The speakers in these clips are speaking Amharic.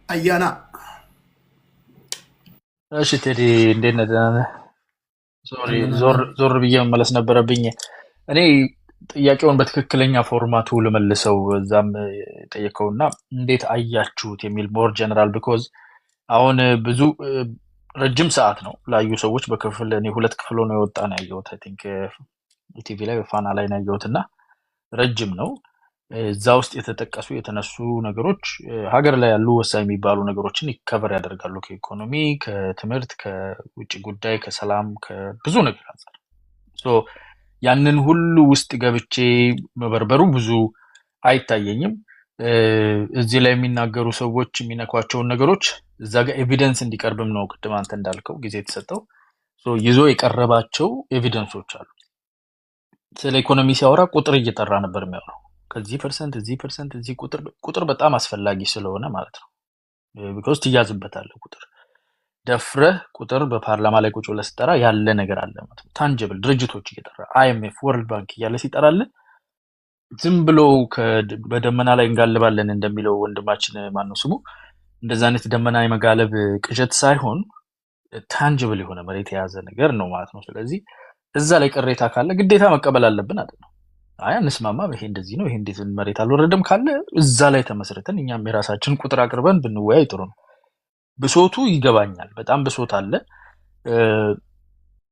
አያና እሺ ቴዲ እንዴት ነህ? ደህና ነህ? ሶሪ አለን ዞር አለን። ዞር ብዬ መመለስ ነበረብኝ። እኔ ጥያቄውን በትክክለኛ ፎርማቱ ልመልሰው እዛም የጠየቀውና እንዴት አያችሁት የሚል ሞር ጀነራል ቢኮዝ አሁን ብዙ ረጅም ሰዓት ነው ላዩ ሰዎች በክፍል እኔ ሁለት ክፍል ሆኖ የወጣ ነው ያየሁት። አይ ቲንክ ቲቪ ላይ በፋና ላይ ነው ያየሁት እና ረጅም ነው። እዛ ውስጥ የተጠቀሱ የተነሱ ነገሮች ሀገር ላይ ያሉ ወሳኝ የሚባሉ ነገሮችን ይከቨር ያደርጋሉ። ከኢኮኖሚ፣ ከትምህርት፣ ከውጭ ጉዳይ፣ ከሰላም፣ ከብዙ ነገር አንጻር ሶ ያንን ሁሉ ውስጥ ገብቼ መበርበሩ ብዙ አይታየኝም። እዚህ ላይ የሚናገሩ ሰዎች የሚነኳቸውን ነገሮች እዛ ጋር ኤቪደንስ እንዲቀርብም ነው ቅድም አንተ እንዳልከው ጊዜ የተሰጠው። ሶ ይዞ የቀረባቸው ኤቪደንሶች አሉ። ስለ ኢኮኖሚ ሲያወራ ቁጥር እየጠራ ነበር የሚያወራው። ከዚህ ፐርሰንት እዚህ ፐርሰንት እዚህ ቁጥር በጣም አስፈላጊ ስለሆነ ማለት ነው። ቢኮዝ ትያዝበታለህ ቁጥር ደፍረህ ቁጥር በፓርላማ ላይ ቁጭ ብለህ ስጠራ ያለ ነገር አለ ማለት ነው። ታንጅብል ድርጅቶች እየጠራ አይኤምኤፍ ወርልድ ባንክ እያለ ሲጠራልህ ዝም ብሎ በደመና ላይ እንጋልባለን እንደሚለው ወንድማችን ማን ነው ስሙ፣ እንደዛ አይነት ደመና የመጋለብ ቅዠት ሳይሆን ታንጅብል የሆነ መሬት የያዘ ነገር ነው ማለት ነው። ስለዚህ እዛ ላይ ቅሬታ ካለ ግዴታ መቀበል አለብን አይደል ነው። አይ አንስማማም፣ ይሄ እንደዚህ ነው፣ ይሄ እንዴት መሬት አልወረደም ካለ እዛ ላይ ተመስርተን እኛም የራሳችን ቁጥር አቅርበን ብንወያይ ጥሩ ነው። ብሶቱ ይገባኛል፣ በጣም ብሶት አለ። እ፣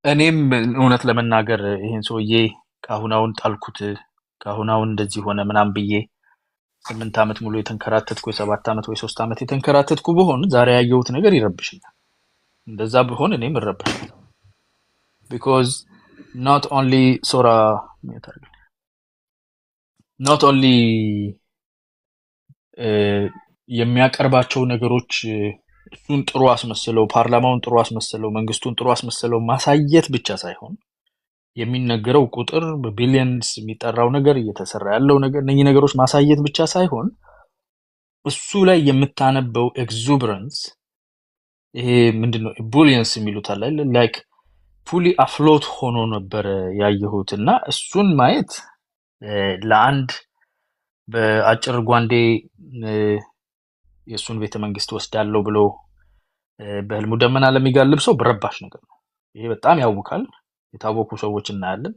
እኔም እውነት ለመናገር ይሄን ሰውዬ ከአሁናውን ጣልኩት ከአሁናውን እንደዚህ ሆነ ምናምን ብዬ 8 ዓመት ሙሉ የተንከራተትኩ የ7 ዓመት ወይ 3 ዓመት የተንከራተትኩ ብሆን ዛሬ ያየሁት ነገር ይረብሽኛል። እንደዛ ብሆን እኔም እረብሻለሁ። ቢኮዝ ኖት ኦንሊ ሶራ ኖት ኦንሊ የሚያቀርባቸው ነገሮች እሱን ጥሩ አስመስለው ፓርላማውን ጥሩ አስመስለው መንግስቱን ጥሩ አስመስለው ማሳየት ብቻ ሳይሆን የሚነገረው ቁጥር በቢሊየንስ የሚጠራው ነገር እየተሰራ ያለው ነገር እነኚህ ነገሮች ማሳየት ብቻ ሳይሆን እሱ ላይ የምታነበው ኤክዙብረንስ ይሄ ምንድነው ቡሊየንስ የሚሉት አለ ላይክ ፉሊ አፍሎት ሆኖ ነበረ ያየሁት እና እሱን ማየት ለአንድ በአጭር ጓንዴ እ፣ የእሱን ቤተ መንግስት ወስዳለሁ ብሎ በህልሙ ደመና ለሚጋልብ ሰው በረባሽ ነገር ነው። ይሄ በጣም ያውካል። የታወቁ ሰዎች እናያለን።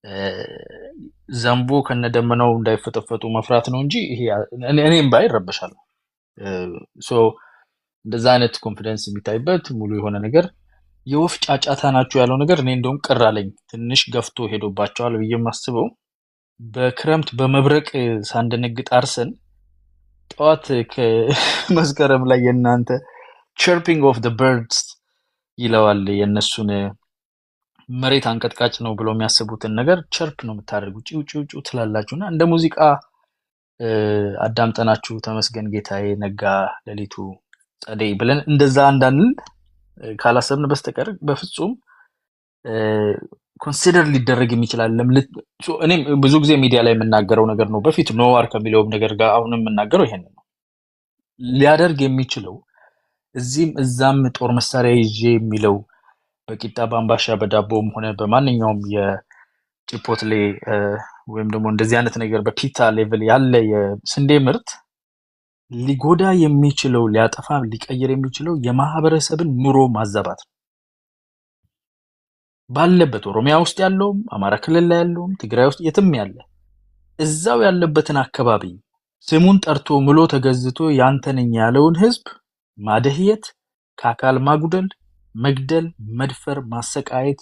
እ፣ ዘንቦ ከነደመናው እንዳይፈጠፈጡ መፍራት ነው እንጂ ይሄ እኔም ባይ ይረበሻለሁ። ሶ እንደዛ አይነት ኮንፊደንስ የሚታይበት ሙሉ የሆነ ነገር የወፍ ጫጫታ ናቸው ያለው ነገር እኔ እንደውም ቅር አለኝ። ትንሽ ገፍቶ ሄዶባቸዋል ብዬ የማስበው በክረምት በመብረቅ ሳንደነግጥ አርሰን ጠዋት ከመስከረም ላይ የእናንተ ቸርፒንግ ኦፍ ደ በርድስ ይለዋል። የእነሱን መሬት አንቀጥቃጭ ነው ብለው የሚያስቡትን ነገር ቸርፕ ነው የምታደርጉ፣ ጭው ጭው ጭው ትላላችሁ እና እንደ ሙዚቃ እ፣ አዳምጠናችሁ ተመስገን ጌታዬ ነጋ ሌሊቱ ጸደይ ብለን እንደዛ እንዳንል ካላሰብን በስተቀር በፍጹም ኮንሲደር ሊደረግ የሚችላል። እኔም ብዙ ጊዜ ሚዲያ ላይ የምናገረው ነገር ነው። በፊት ኖዋር ከሚለውም ነገር ጋር አሁንም የምናገረው ይሄንን ነው። ሊያደርግ የሚችለው እዚህም እዛም ጦር መሳሪያ ይዤ የሚለው በቂጣ በአምባሻ በዳቦም ሆነ በማንኛውም የጭፖትሌ ወይም ደግሞ እንደዚህ አይነት ነገር በፒታ ሌቭል ያለ የስንዴ ምርት ሊጎዳ የሚችለው ሊያጠፋ ሊቀይር የሚችለው የማህበረሰብን ኑሮ ማዛባት ነው። ባለበት ኦሮሚያ ውስጥ ያለውም አማራ ክልል ላይ ያለውም ትግራይ ውስጥ የትም ያለ እዛው ያለበትን አካባቢ ስሙን ጠርቶ ምሎ ተገዝቶ ያንተ ነኝ ያለውን ህዝብ ማደህየት፣ ከአካል ማጉደል፣ መግደል፣ መድፈር፣ ማሰቃየት፣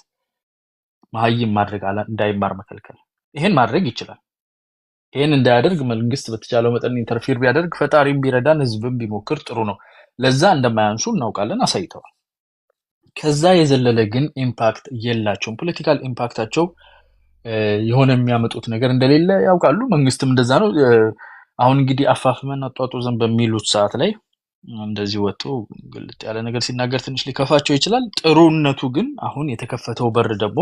መሀይም ማድረግ፣ እንዳይማር መከልከል። ይሄን ማድረግ ይችላል። ይሄን እንዳያደርግ መንግስት በተቻለው መጠን ኢንተርፊር ቢያደርግ ፈጣሪም ቢረዳን ህዝብም ቢሞክር ጥሩ ነው። ለዛ እንደማያንሱ እናውቃለን፣ አሳይተዋል። ከዛ የዘለለ ግን ኢምፓክት የላቸውም። ፖለቲካል ኢምፓክታቸው የሆነ የሚያመጡት ነገር እንደሌለ ያውቃሉ። መንግስትም እንደዛ ነው። አሁን እንግዲህ አፋፍመን አጧጡዘን በሚሉት ሰዓት ላይ እንደዚህ ወጥቶ ግልጥ ያለ ነገር ሲናገር ትንሽ ሊከፋቸው ይችላል። ጥሩነቱ ግን አሁን የተከፈተው በር ደግሞ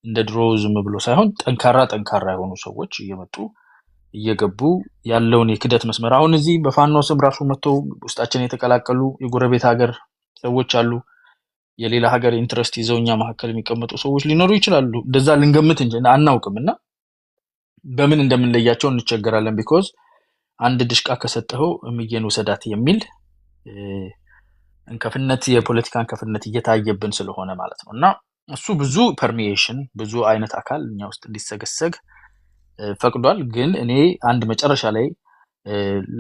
እንደ ድሮ ዝም ብሎ ሳይሆን ጠንካራ ጠንካራ የሆኑ ሰዎች እየመጡ እየገቡ ያለውን የክደት መስመር አሁን እዚህ በፋኖ ስም ራሱ መጥተው ውስጣችን የተቀላቀሉ የጎረቤት ሀገር ሰዎች አሉ። የሌላ ሀገር ኢንትረስት ይዘው እኛ መካከል የሚቀመጡ ሰዎች ሊኖሩ ይችላሉ። እንደዛ ልንገምት እንጂ አናውቅም እና በምን እንደምንለያቸው እንቸገራለን። ቢኮዝ አንድ ድሽቃ ከሰጠኸው እምዬን ውሰዳት የሚል እንከፍነት የፖለቲካ እንከፍነት እየታየብን ስለሆነ ማለት ነው እና እሱ ብዙ ፐርሚዬሽን ብዙ አይነት አካል እኛ ውስጥ እንዲሰገሰግ ፈቅዷል። ግን እኔ አንድ መጨረሻ ላይ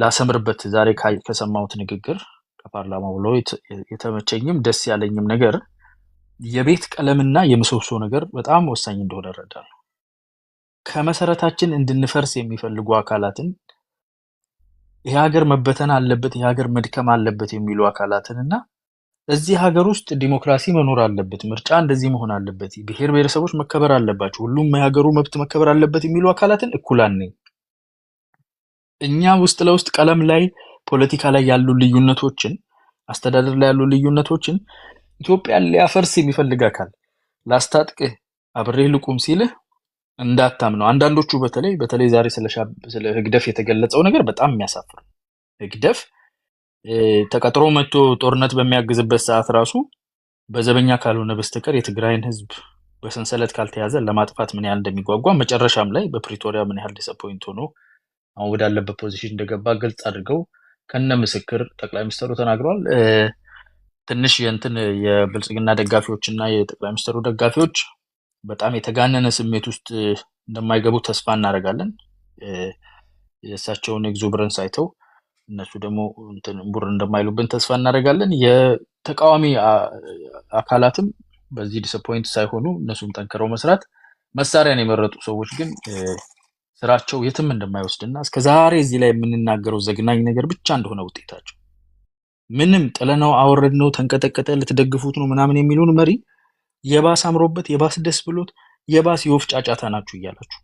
ላሰምርበት ዛሬ ከሰማሁት ንግግር ከፓርላማው ብሎ የተመቸኝም ደስ ያለኝም ነገር የቤት ቀለምና የምሰሶ ነገር በጣም ወሳኝ እንደሆነ እረዳለሁ። ከመሰረታችን እንድንፈርስ የሚፈልጉ አካላትን ይሄ ሀገር መበተን አለበት ይሄ ሀገር መድከም አለበት የሚሉ አካላትን እና እዚህ ሀገር ውስጥ ዲሞክራሲ መኖር አለበት ምርጫ እንደዚህ መሆን አለበት ብሔር ብሔረሰቦች መከበር አለባቸው ሁሉም የሀገሩ መብት መከበር አለበት የሚሉ አካላትን እኩላን ነኝ። እኛ ውስጥ ለውስጥ ቀለም ላይ ፖለቲካ ላይ ያሉ ልዩነቶችን አስተዳደር ላይ ያሉ ልዩነቶችን ኢትዮጵያን ሊያፈርስ የሚፈልግ አካል ላስታጥቅህ አብሬህ ልቁም ሲልህ እንዳታምነው። አንዳንዶቹ በተለይ ዛሬ ስለ ህግደፍ የተገለጸው ነገር በጣም የሚያሳፍር ህግደፍ ተቀጥሮ መጥቶ ጦርነት በሚያግዝበት ሰዓት ራሱ በዘበኛ ካልሆነ በስተቀር የትግራይን ህዝብ በሰንሰለት ካልተያዘ ለማጥፋት ምን ያህል እንደሚጓጓ መጨረሻም ላይ በፕሪቶሪያ ምን ያህል ዲስአፖይንት ሆኖ አሁን ወዳለበት ፖዚሽን እንደገባ ግልጽ አድርገው ከነ ምስክር ጠቅላይ ሚኒስትሩ ተናግረዋል። ትንሽ የብልጽግና ደጋፊዎችና የጠቅላይ ሚኒስትሩ ደጋፊዎች በጣም የተጋነነ ስሜት ውስጥ እንደማይገቡ ተስፋ እናደርጋለን። የእሳቸውን ኤግዞብረንስ አይተው እነሱ ደግሞ ቡር እንደማይሉብን ተስፋ እናደርጋለን። የተቃዋሚ አካላትም በዚህ ዲስአፖይንት ሳይሆኑ እነሱም ጠንክረው መስራት መሳሪያን የመረጡ ሰዎች ግን ስራቸው የትም እንደማይወስድና እስከዛሬ እዚህ ላይ የምንናገረው ዘግናኝ ነገር ብቻ እንደሆነ ውጤታቸው ምንም ጥለነው አወረድነው ተንቀጠቀጠ ልትደግፉት ነው ምናምን የሚሉን መሪ የባስ አምሮበት የባስ ደስ ብሎት የባስ የወፍ ጫጫታ ናችሁ እያላችሁ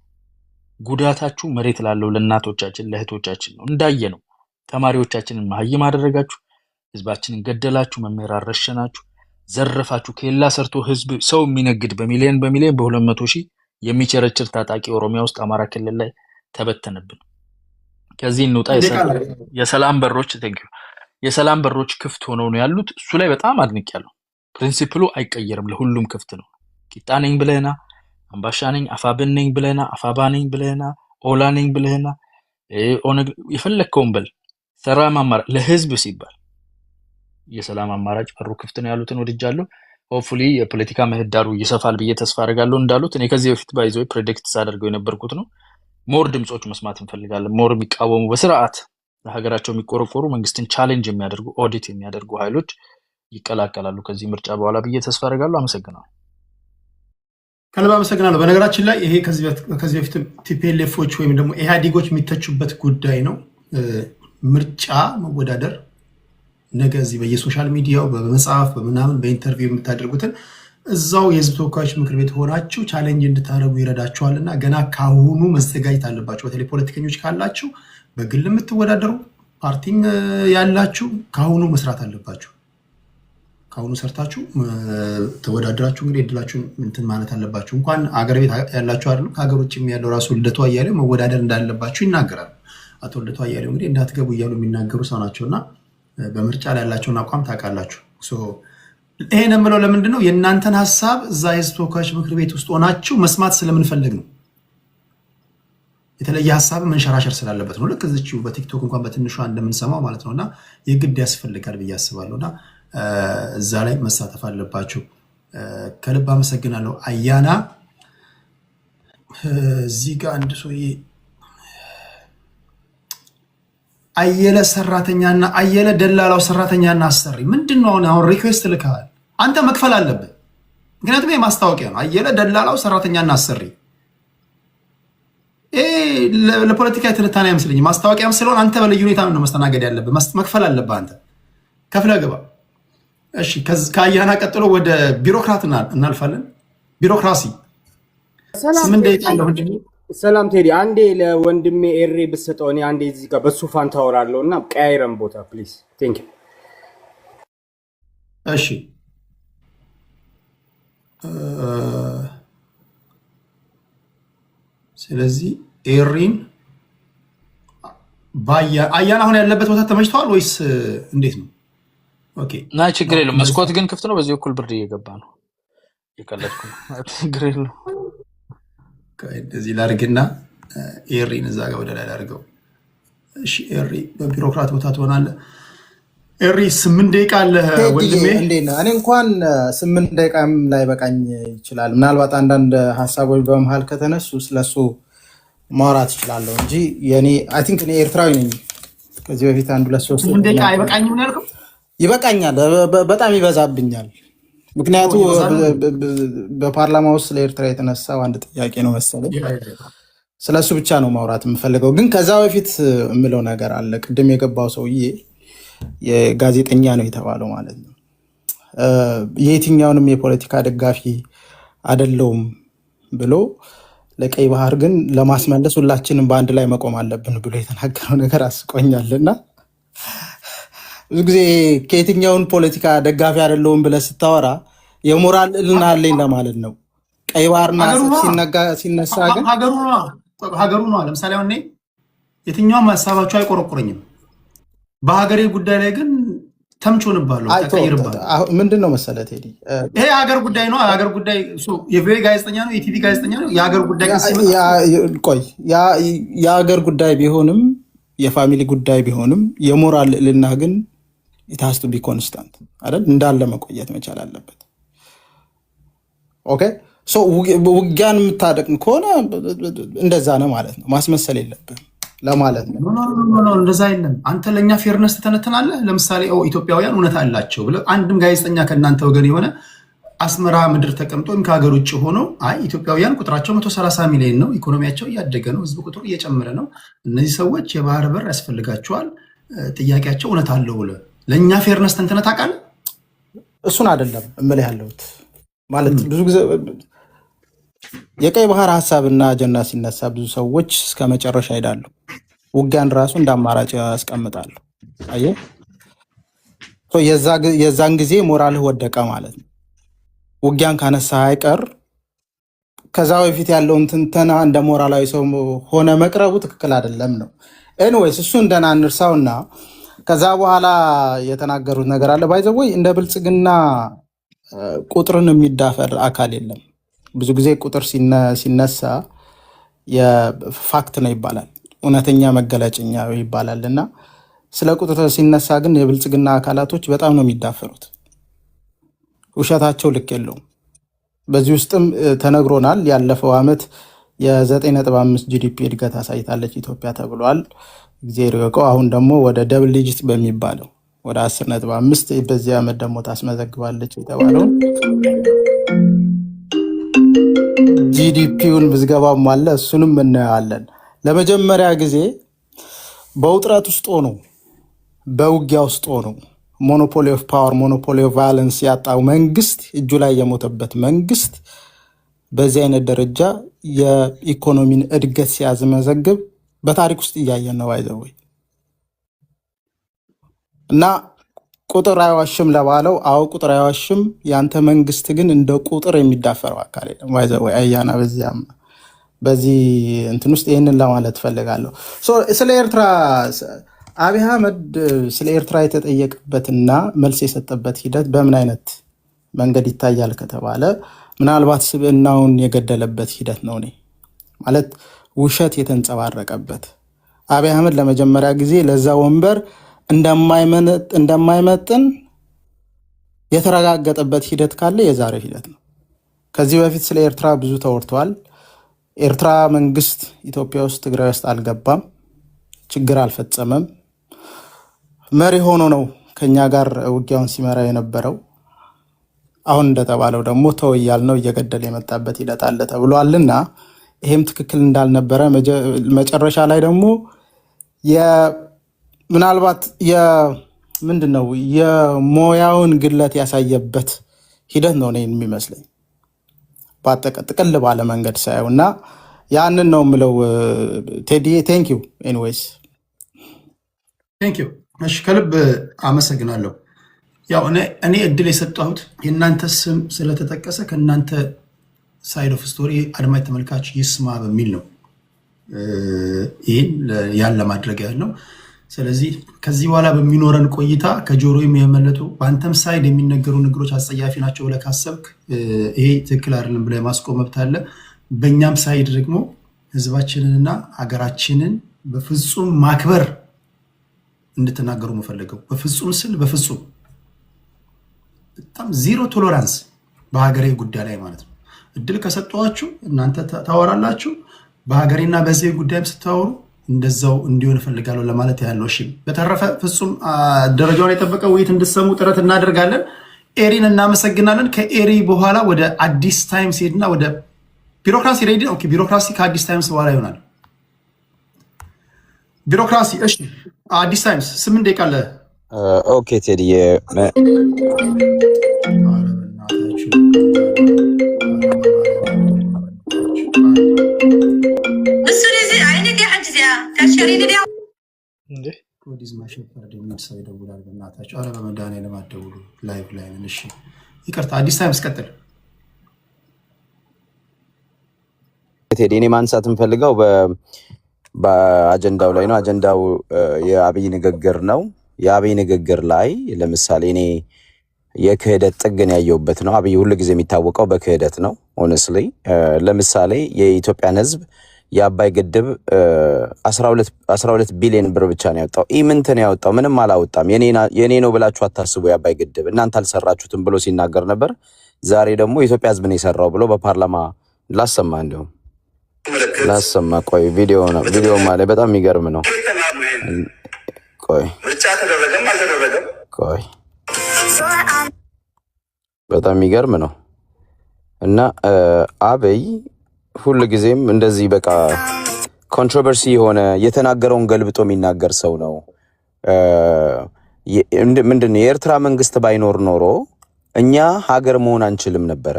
ጉዳታችሁ መሬት ላለው ለእናቶቻችን ለእህቶቻችን ነው። እንዳየ ነው ተማሪዎቻችንን መሀይም አደረጋችሁ፣ ህዝባችንን ገደላችሁ፣ መምህር አረሸናችሁ፣ ዘረፋችሁ። ከሌላ ሰርቶ ህዝብ ሰው የሚነግድ በሚሊዮን በ200 ሺህ የሚቸረችር ታጣቂ ኦሮሚያ ውስጥ አማራ ክልል ላይ ተበተነብን። ከዚህ እንውጣ። የሰላም በሮች የሰላም በሮች ክፍት ሆነው ነው ያሉት። እሱ ላይ በጣም አድንቄያለሁ። ፕሪንሲፕሉ አይቀየርም፣ ለሁሉም ክፍት ነው። ቂጣ ነኝ ብለህና አምባሻ ነኝ አፋብን ነኝ ብለህና አፋባ ነኝ ብለህና ኦላ ነኝ ብለህና ኦነግ የፈለግከውን በል። ሰላም አማራጭ ለህዝብ ሲባል የሰላም አማራጭ በሩ ክፍት ነው ያሉትን ወድጃለሁ። ሆፕፉሊ የፖለቲካ ምህዳሩ ይሰፋል ብዬ ተስፋ አደርጋለሁ። እንዳሉት እኔ ከዚህ በፊት ባይዘው ፕሬዲክት ሳደርገው የነበርኩት ነው። ሞር ድምጾች መስማት እንፈልጋለን። ሞር የሚቃወሙ በስርዓት ለሀገራቸው የሚቆረቆሩ መንግስትን ቻሌንጅ የሚያደርጉ ኦዲት የሚያደርጉ ኃይሎች ይቀላቀላሉ ከዚህ ምርጫ በኋላ ብዬ ተስፋ አደርጋለሁ። አመሰግናለሁ። ከልብ አመሰግናለሁ። በነገራችን ላይ ይሄ ከዚህ በፊት ቲፒኤልኤፎች ወይም ደግሞ ኢህአዴጎች የሚተቹበት ጉዳይ ነው። ምርጫ መወዳደር ነገ እዚህ በየሶሻል ሚዲያው በመጽሐፍ በምናምን በኢንተርቪው የምታደርጉትን እዛው የህዝብ ተወካዮች ምክር ቤት ሆናችሁ ቻሌንጅ እንድታደርጉ ይረዳችኋል እና ገና ካሁኑ መዘጋጀት አለባችሁ። በተለይ ፖለቲከኞች ካላችሁ በግል የምትወዳደሩ ፓርቲም ያላችሁ ካሁኑ መስራት አለባችሁ። ካሁኑ ሰርታችሁ ተወዳደራችሁ እንግዲህ እድላችሁን እንትን ማለት አለባችሁ። እንኳን አገር ቤት ያላችሁ አይደለም ከሀገር ውጭም ያለው ራሱ ልደቱ አያሌው መወዳደር እንዳለባችሁ ይናገራሉ። አቶ ልደቱ አያሌው እንግዲህ እንዳትገቡ እያሉ የሚናገሩ ሰው ናቸውና በምርጫ ላይ ያላቸውን አቋም ታውቃላችሁ። ይሄን የምለው ለምንድን ነው? የእናንተን ሀሳብ እዛ የህዝብ ተወካዮች ምክር ቤት ውስጥ ሆናችሁ መስማት ስለምንፈልግ ነው። የተለየ ሀሳብ መንሸራሸር ስላለበት ነው። ልክ እዚችው በቲክቶክ እንኳን በትንሿ እንደምንሰማው ማለት ነውና የግድ ያስፈልጋል ብዬ አስባለሁና እዛ ላይ መሳተፍ አለባችሁ። ከልብ አመሰግናለሁ። አያና እዚህ ጋር አንድ ሰውዬ አየለ ሰራተኛና አየለ ደላላው ሰራተኛና አሰሪ ምንድነው? አሁን ሪኩዌስት ልካል አንተ መክፈል አለብህ። ምክንያቱም የማስታወቂያ ነው። አየለ ደላላው ሰራተኛና አሰሪ ለፖለቲካ ትንታኔ አይመስለኝም። ማስታወቂያም ስለሆነ አንተ በልዩ ሁኔታ ነው መስተናገድ ያለብህ። መክፈል አለብህ። አንተ ከፍለህ ግባ። እሺ፣ ከአያና ቀጥሎ ወደ ቢሮክራት እናልፋለን። ቢሮክራሲ ሰላም ቴዲ፣ አንዴ ለወንድሜ ኤሬ ብትሰጠው እኔ አንዴ እዚህ ጋር በሱ ፋንታ አወራለሁ እና ቀያይረን ቦታ ፕሊዝ። ቴንክ ዩ። እሺ፣ ስለዚህ ኤሪን አያና አሁን ያለበት ቦታ ተመችተዋል ወይስ እንዴት ነው? ኦኬ፣ ናይ ችግር የለውም። መስኮት ግን ክፍት ነው። በዚህ በኩል ብርድ እየገባ ነው። የቀለድኩ ነው። ችግር የለውም። እንደዚህ ላድርግና ኤሪን እዛ ጋር ወደ ላይ ላድርገው። እሺ ኤሪ በቢሮክራት ቦታ ትሆናለህ። ኤሪ 8 ደቂቃ አለ ወንድሜ። እንዴት ነህ? እኔ እንኳን 8 ደቂቃም ላይ በቃኝ ይችላል። ምናልባት አንዳንድ ሀሳቦች በመሃል ከተነሱ ስለሱ ማውራት እችላለሁ እንጂ የኔ አይ ቲንክ እኔ ኤርትራዊ ነኝ። ከዚህ በፊት 1-2-3 8 ደቂቃ አይበቃኝም ነው ያልከው? ይበቃኛል፣ በጣም ይበዛብኛል። ምክንያቱ በፓርላማ ውስጥ ለኤርትራ የተነሳው አንድ ጥያቄ ነው መሰለኝ። ስለሱ ብቻ ነው ማውራት የምፈልገው። ግን ከዛ በፊት የምለው ነገር አለ። ቅድም የገባው ሰውዬ የጋዜጠኛ ነው የተባለው ማለት ነው። የየትኛውንም የፖለቲካ ደጋፊ አይደለውም ብሎ ለቀይ ባህር ግን ለማስመለስ ሁላችንም በአንድ ላይ መቆም አለብን ብሎ የተናገረው ነገር አስቆኛልና ብዙ ጊዜ ከየትኛውን ፖለቲካ ደጋፊ አይደለውም ብለህ ስታወራ የሞራል እልና አለኝ ለማለት ነው። ቀይ ባህርና ሲነሳ ግን ሀገሩ ነው። ለምሳሌ አሁን የትኛውም ሀሳባቸው አይቆረቁረኝም። በሀገሬ ጉዳይ ላይ ግን ተምቾንባለሁ፣ ተቀይርባለሁ። ምንድን ነው መሰለህ ቴዲ፣ ይሄ የሀገር ጉዳይ ነው። የሀገር ጉዳይ የቪኦኤ ጋዜጠኛ ነው፣ የቲቪ ጋዜጠኛ ነው። የሀገር ጉዳይ ቆይ የሀገር ጉዳይ ቢሆንም የፋሚሊ ጉዳይ ቢሆንም የሞራል ልዕልና ግን ኢትሃስ ቱ ቢ ኮንስታንት አይደል? እንዳለ መቆየት መቻል አለበት። ኦኬ ውጊያን የምታደቅም ከሆነ እንደዛ ነው ማለት ነው። ማስመሰል የለብህም ለማለት ነው። እንደዛ የለም። አንተ ለእኛ ፌርነስ ትተነትናለህ። ለምሳሌ ኢትዮጵያውያን እውነት አላቸው ብለህ አንድም ጋዜጠኛ ከእናንተ ወገን የሆነ አስመራ ምድር ተቀምጦ ወይም ከሀገር ውጭ ሆኖ አይ ኢትዮጵያውያን ቁጥራቸው 130 ሚሊዮን ነው፣ ኢኮኖሚያቸው እያደገ ነው፣ ህዝብ ቁጥሩ እየጨመረ ነው፣ እነዚህ ሰዎች የባህር በር ያስፈልጋቸዋል፣ ጥያቄያቸው እውነት አለው ብለህ ለእኛ ፌርነስ ተንትነህ ታውቃለህ? እሱን አይደለም እምልህ ያለሁት ማለት ብዙ ጊዜ የቀይ ባህር ሀሳብና አጀንዳ ሲነሳ ብዙ ሰዎች እስከ መጨረሻ ሄዳሉ። ውጊያን ራሱ እንደ አማራጭ ያስቀምጣሉ። አየህ፣ የዛን ጊዜ ሞራልህ ወደቀ ማለት ነው። ውጊያን ካነሳ አይቀር ከዛ በፊት ያለውን ትንተና እንደ ሞራላዊ ሰው ሆነ መቅረቡ ትክክል አይደለም ነው። ኤኒዌይስ እሱ እንደና እንርሳውና ከዛ በኋላ የተናገሩት ነገር አለ። ባይዘወይ እንደ ብልጽግና ቁጥርን የሚዳፈር አካል የለም። ብዙ ጊዜ ቁጥር ሲነሳ የፋክት ነው ይባላል፣ እውነተኛ መገለጫኛ ይባላል። እና ስለ ቁጥር ሲነሳ ግን የብልጽግና አካላቶች በጣም ነው የሚዳፈሩት። ውሸታቸው ልክ የለውም። በዚህ ውስጥም ተነግሮናል። ያለፈው ዓመት የ9.5 ጂዲፒ እድገት አሳይታለች ኢትዮጵያ ተብሏል። እግዚአብሔር ይወቀው። አሁን ደግሞ ወደ ደብል ዲጂት በሚባለው ወደ 10.5 በዚህ ዓመት ደግሞ ታስመዘግባለች የተባለው ጂዲፒውን ብዝገባም አለ። እሱንም እናያለን። ለመጀመሪያ ጊዜ በውጥረት ውስጥ ሆኖ በውጊያ ውስጥ ሆኖ ሞኖፖሊ ኦፍ ፓወር ሞኖፖሊ ኦፍ ቫዮለንስ ያጣው መንግስት እጁ ላይ የሞተበት መንግስት በዚህ አይነት ደረጃ የኢኮኖሚን እድገት ሲያስመዘግብ በታሪክ ውስጥ እያየን ነው። ባይዘወይ እና ቁጥር አይዋሽም ለባለው አዎ ቁጥር አይዋሽም። ያንተ መንግስት ግን እንደ ቁጥር የሚዳፈረው አካል የለም። ባይዘወይ አያና በዚህ እንትን ውስጥ ይህንን ለማለት ፈልጋለሁ። ስለ ኤርትራ አብይ አህመድ ስለ ኤርትራ የተጠየቀበትና መልስ የሰጠበት ሂደት በምን አይነት መንገድ ይታያል ከተባለ ምናልባት ስብዕናውን የገደለበት ሂደት ነው። እኔ ማለት ውሸት የተንጸባረቀበት አብይ አህመድ ለመጀመሪያ ጊዜ ለዛ ወንበር እንደማይመጥን የተረጋገጠበት ሂደት ካለ የዛሬ ሂደት ነው። ከዚህ በፊት ስለ ኤርትራ ብዙ ተወርተዋል። ኤርትራ መንግስት ኢትዮጵያ ውስጥ ትግራይ ውስጥ አልገባም፣ ችግር አልፈጸመም፣ መሪ ሆኖ ነው ከኛ ጋር ውጊያውን ሲመራ የነበረው። አሁን እንደተባለው ደግሞ ተወያል ነው እየገደለ የመጣበት ሂደት አለ ተብሏልና ይሄም ትክክል እንዳልነበረ መጨረሻ ላይ ደግሞ ምናልባት ምንድነው የሞያውን ግለት ያሳየበት ሂደት ነው እኔን የሚመስለኝ ጥቅል ባለ መንገድ ሳየው እና ያንን ነው የምለው። ቴዲ ቴንክ ዩ ኤኒዌይስ ቴንክ ዩ። እሺ ከልብ አመሰግናለሁ። ያው እኔ እድል የሰጠሁት የእናንተ ስም ስለተጠቀሰ ከእናንተ ሳይድ ኦፍ ስቶሪ አድማጭ ተመልካች ይስማ በሚል ነው ይህን ያን ለማድረግ ያለው። ስለዚህ ከዚህ በኋላ በሚኖረን ቆይታ ከጆሮ የሚያመለጡ በአንተም ሳይድ የሚነገሩ ነገሮች አጸያፊ ናቸው ብለህ ካሰብክ ይሄ ትክክል አይደለም ብለህ ማስቆም መብት አለ። በእኛም ሳይድ ደግሞ ህዝባችንንና ሀገራችንን በፍጹም ማክበር እንድትናገሩ መፈልገው በፍጹም ስል በፍጹም በጣም ዜሮ ቶለራንስ በሀገሬ ጉዳይ ላይ ማለት ነው። እድል ከሰጧችሁ እናንተ ታወራላችሁ፣ በሀገሬና በዚህ ጉዳይም ስታወሩ እንደዛው እንዲሆን እፈልጋለሁ ለማለት ያለው። እሺ፣ በተረፈ ፍጹም ደረጃውን የጠበቀ ውይይት እንድትሰሙ ጥረት እናደርጋለን። ኤሪን እናመሰግናለን። ከኤሪ በኋላ ወደ አዲስ ታይምስ ሄድና ወደ ቢሮክራሲ ሬዲ። ኦኬ፣ ቢሮክራሲ ከአዲስ ታይምስ በኋላ ይሆናል። ቢሮክራሲ። እሺ፣ አዲስ ታይምስ 8 ደቂቃ አለ። ኦኬ ቴዲ ኮዲዝ ማሸፈር ደምት ሰው ይደውላል። በእናታችሁ አረ በመድኃኒዓለም አትደውሉ። ላይቭ ላይ ነን። እሺ ይቅርታ። አዲስ ታይምስ ቀጥል። ቴዲ እኔ ማንሳት የምፈልገው በአጀንዳው ላይ ነው። አጀንዳው የአብይ ንግግር ነው። የአብይ ንግግር ላይ ለምሳሌ እኔ የክህደት ጥግን ያየውበት ነው። አብይ ሁሉ ጊዜ የሚታወቀው በክህደት ነው። ሆነስሊ ለምሳሌ የኢትዮጵያን ሕዝብ የአባይ ግድብ 12 ቢሊዮን ብር ብቻ ነው ያወጣው። ኢምንትን ያወጣው ምንም አላወጣም። የኔ ነው ብላችሁ አታስቡ። የአባይ ግድብ እናንተ አልሰራችሁትም ብሎ ሲናገር ነበር። ዛሬ ደግሞ የኢትዮጵያ ሕዝብ ነው የሰራው ብሎ በፓርላማ ላሰማ እንዲሁም ላሰማ። ቆይ ቪዲዮ ነው ቪዲዮ ማለት በጣም የሚገርም ነው። ቆይ ምርጫ ተደረገም አልተደረገም ቆይ በጣም የሚገርም ነው። እና አብይ ሁሉ ጊዜም እንደዚህ በቃ ኮንትሮቨርሲ የሆነ የተናገረውን ገልብጦ የሚናገር ሰው ነው። ምንድን የኤርትራ መንግስት ባይኖር ኖሮ እኛ ሀገር መሆን አንችልም ነበረ።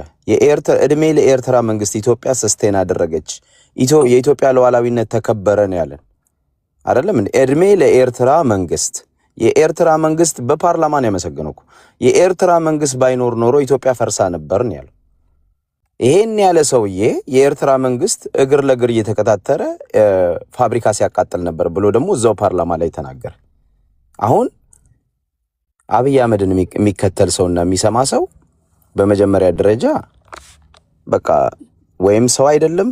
እድሜ ለኤርትራ መንግስት ኢትዮጵያ ሰስቴን አደረገች፣ የኢትዮጵያ ሉዓላዊነት ተከበረ ነው ያለን አይደለም። እድሜ ለኤርትራ መንግስት። የኤርትራ መንግስት በፓርላማ ነው ያመሰገነው። የኤርትራ መንግስት ባይኖር ኖሮ ኢትዮጵያ ፈርሳ ነበር ነው ያለው። ይሄን ያለ ሰውዬ የኤርትራ መንግስት እግር ለእግር እየተከታተረ ፋብሪካ ሲያቃጥል ነበር ብሎ ደግሞ እዛው ፓርላማ ላይ ተናገረ። አሁን አብይ አህመድን የሚከተል ሰውና የሚሰማ ሰው በመጀመሪያ ደረጃ በቃ ወይም ሰው አይደለም፣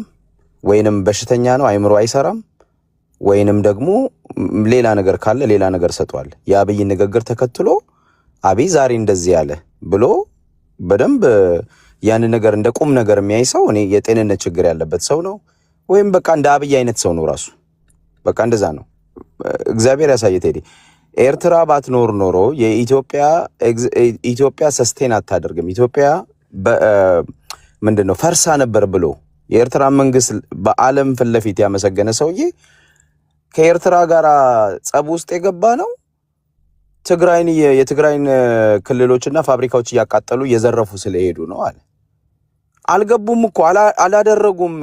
ወይንም በሽተኛ ነው፣ አይምሮ አይሰራም፣ ወይንም ደግሞ ሌላ ነገር ካለ ሌላ ነገር ሰጥቷል። የአብይ ንግግር ተከትሎ አብይ ዛሬ እንደዚህ ያለ ብሎ በደንብ ያን ነገር እንደ ቁም ነገር የሚያይ ሰው እኔ የጤንነት ችግር ያለበት ሰው ነው፣ ወይም በቃ እንደ አብይ አይነት ሰው ነው ራሱ። በቃ እንደዛ ነው። እግዚአብሔር ያሳየት። ሄዲ ኤርትራ ባትኖር ኖሮ ኢትዮጵያ ሰስቴን አታደርግም፣ ኢትዮጵያ ምንድነው ፈርሳ ነበር ብሎ የኤርትራ መንግስት በዓለም ፊት ለፊት ያመሰገነ ሰውዬ ከኤርትራ ጋር ጸብ ውስጥ የገባ ነው። የትግራይን ክልሎችና ፋብሪካዎች እያቃጠሉ እየዘረፉ ስለሄዱ ነው አለ። አልገቡም እኮ አላደረጉም።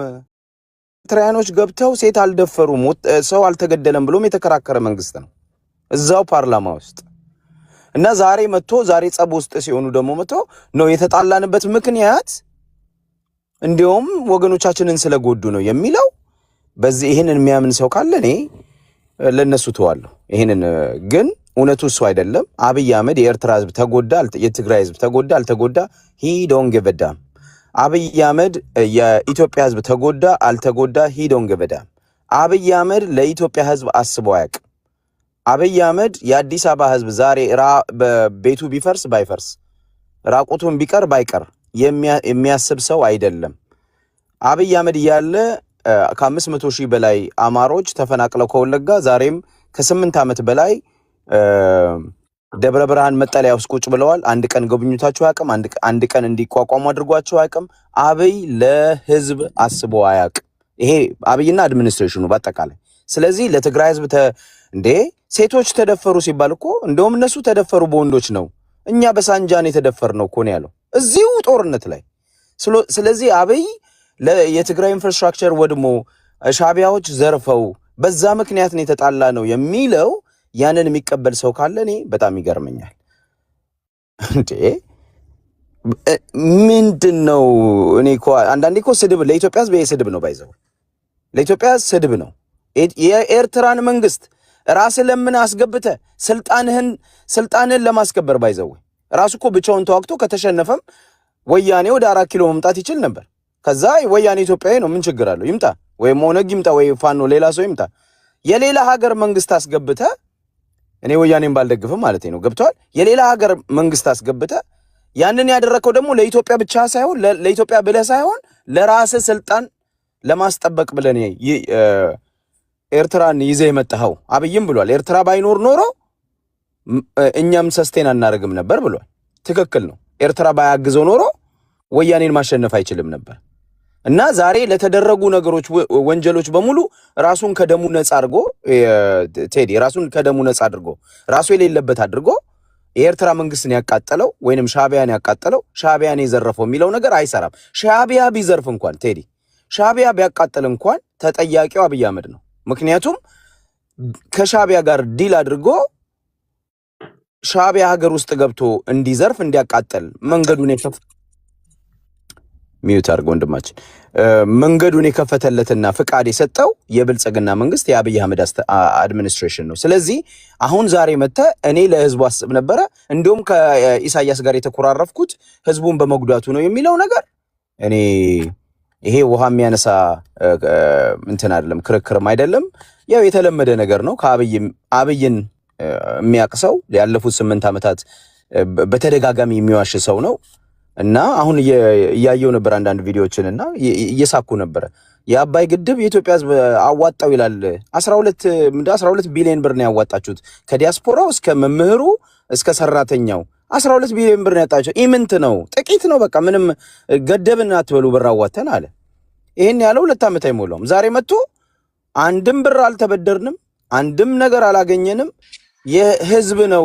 ኤርትራውያኖች ገብተው ሴት አልደፈሩም፣ ሰው አልተገደለም ብሎም የተከራከረ መንግስት ነው እዛው ፓርላማ ውስጥ። እና ዛሬ ጸብ ውስጥ ሲሆኑ ደግሞ መጥቶ ነው የተጣላንበት ምክንያት እንዲሁም ወገኖቻችንን ስለጎዱ ነው የሚለው። በዚህ ይሄንን የሚያምን ሰው ካለ እኔ ለነሱ ተዋለሁ። ይሄንን ግን እውነቱ እሱ አይደለም። አብይ አህመድ የኤርትራ ህዝብ ተጎዳ፣ የትግራይ ህዝብ ተጎዳ አልተጎዳ ሂ ዶንት ጊቭ አ ዳም። አብይ አህመድ የኢትዮጵያ ህዝብ ተጎዳ አልተጎዳ ሂ ዶንት ጊቭ አ ዳም። አብይ አህመድ ለኢትዮጵያ ህዝብ አስቦ አያውቅም። አብይ አህመድ የአዲስ አበባ ህዝብ ዛሬ በቤቱ ቢፈርስ ባይፈርስ ራቁቱን ቢቀር ባይቀር የሚያስብ ሰው አይደለም። አብይ አህመድ እያለ ከ500 ሺህ በላይ አማሮች ተፈናቅለው ከወለጋ ዛሬም ከ8 ዓመት በላይ ደብረ ብርሃን መጠለያ ውስጥ ቁጭ ብለዋል። አንድ ቀን ጎብኝታቸው አያውቅም። አንድ ቀን እንዲቋቋሙ አድርጓቸው አያውቅም። አብይ ለህዝብ አስቦ አያውቅም። ይሄ አብይና አድሚኒስትሬሽኑ በአጠቃላይ። ስለዚህ ለትግራይ ህዝብ ሴቶች ተደፈሩ ሲባል እኮ እንደውም እነሱ ተደፈሩ በወንዶች ነው፣ እኛ በሳንጃን የተደፈርነው እኮ ነው ያለው እዚሁ ጦርነት ላይ። ስለዚህ አብይ የትግራይ ኢንፍራስትራክቸር ወድሞ ሻቢያዎች ዘርፈው በዛ ምክንያት ነው የተጣላ ነው የሚለው ያንን የሚቀበል ሰው ካለ እኔ በጣም ይገርመኛል። ምንድነው? እኔ እኮ አንዳንዴ እኮ ስድብ ለኢትዮጵያ ህዝብ ስድብ ነው፣ ባይዘው ለኢትዮጵያ ስድብ ነው። የኤርትራን መንግስት ራስህ ለምን አስገብተ ስልጣንህን ለማስከበር ባይዘው ራሱ እኮ ብቻውን ተዋግቶ ከተሸነፈም ወያኔ ወደ 4 ኪሎ መምጣት ይችል ነበር። ከዛ ወያኔ ኢትዮጵያዊ ነው፣ ምን ችግር አለው? ይምጣ፣ ወይ ኦነግ ይምጣ፣ ወይ ፋኖ ሌላ ሰው ይምጣ። የሌላ ሀገር መንግስት አስገብተ እኔ ወያኔን ባልደግፍም ማለት ነው። ገብቷል? የሌላ ሀገር መንግስት አስገብተ ያንን ያደረከው ደግሞ ለኢትዮጵያ ብቻ ሳይሆን ለኢትዮጵያ ብለህ ሳይሆን ለራስህ ስልጣን ለማስጠበቅ ብለን ኤርትራን ይዘህ የመጣኸው አብይም ብሏል። ኤርትራ ባይኖር ኖሮ እኛም ሰስቴን አናደርግም ነበር ብሏል። ትክክል ነው። ኤርትራ ባያግዘው ኖሮ ወያኔን ማሸነፍ አይችልም ነበር። እና ዛሬ ለተደረጉ ነገሮች ወንጀሎች በሙሉ ራሱን ከደሙ ነፃ አድርጎ ቴዲ ራሱን ከደሙ ነፃ አድርጎ ራሱ የሌለበት አድርጎ የኤርትራ መንግስትን ያቃጠለው ወይንም ሻዕቢያን ያቃጠለው ሻዕቢያን የዘረፈው የሚለው ነገር አይሰራም። ሻዕቢያ ቢዘርፍ እንኳን ቴዲ ሻዕቢያ ቢያቃጥል እንኳን ተጠያቂው አብይ አህመድ ነው። ምክንያቱም ከሻዕቢያ ጋር ዲል አድርጎ ሻዕቢያ ሀገር ውስጥ ገብቶ እንዲዘርፍ እንዲያቃጥል መንገዱን ሚዩት አድርጎ ወንድማችን መንገዱን የከፈተለትና ፍቃድ የሰጠው የብልጽግና መንግስት የአብይ አህመድ አድሚኒስትሬሽን ነው። ስለዚህ አሁን ዛሬ መተ እኔ ለህዝቡ አስብ ነበረ እንዲሁም ከኢሳያስ ጋር የተኮራረፍኩት ህዝቡን በመጉዳቱ ነው የሚለው ነገር እኔ ይሄ ውሃ የሚያነሳ እንትን አይደለም፣ ክርክርም አይደለም። ያው የተለመደ ነገር ነው። አብይን የሚያቅሰው ያለፉት 8 ዓመታት በተደጋጋሚ የሚዋሽ ሰው ነው። እና አሁን እያየው ነበር አንዳንድ ቪዲዮዎችንና እየሳኩ ነበር። የአባይ ግድብ የኢትዮጵያ ህዝብ አዋጣው ይላል። 12 ቢሊዮን ብር ነው ያዋጣችሁት ከዲያስፖራው እስከ መምህሩ እስከ ሰራተኛው 12 ቢሊዮን ብር ነው ያጣችሁ። ኢምንት ነው፣ ጥቂት ነው። በቃ ምንም ገደብን አትበሉ፣ ብር አዋተን አለ። ይሄን ያለው 2 ዓመት አይሞላውም። ዛሬ መጥቶ አንድም ብር አልተበደርንም፣ አንድም ነገር አላገኘንም፣ የህዝብ ነው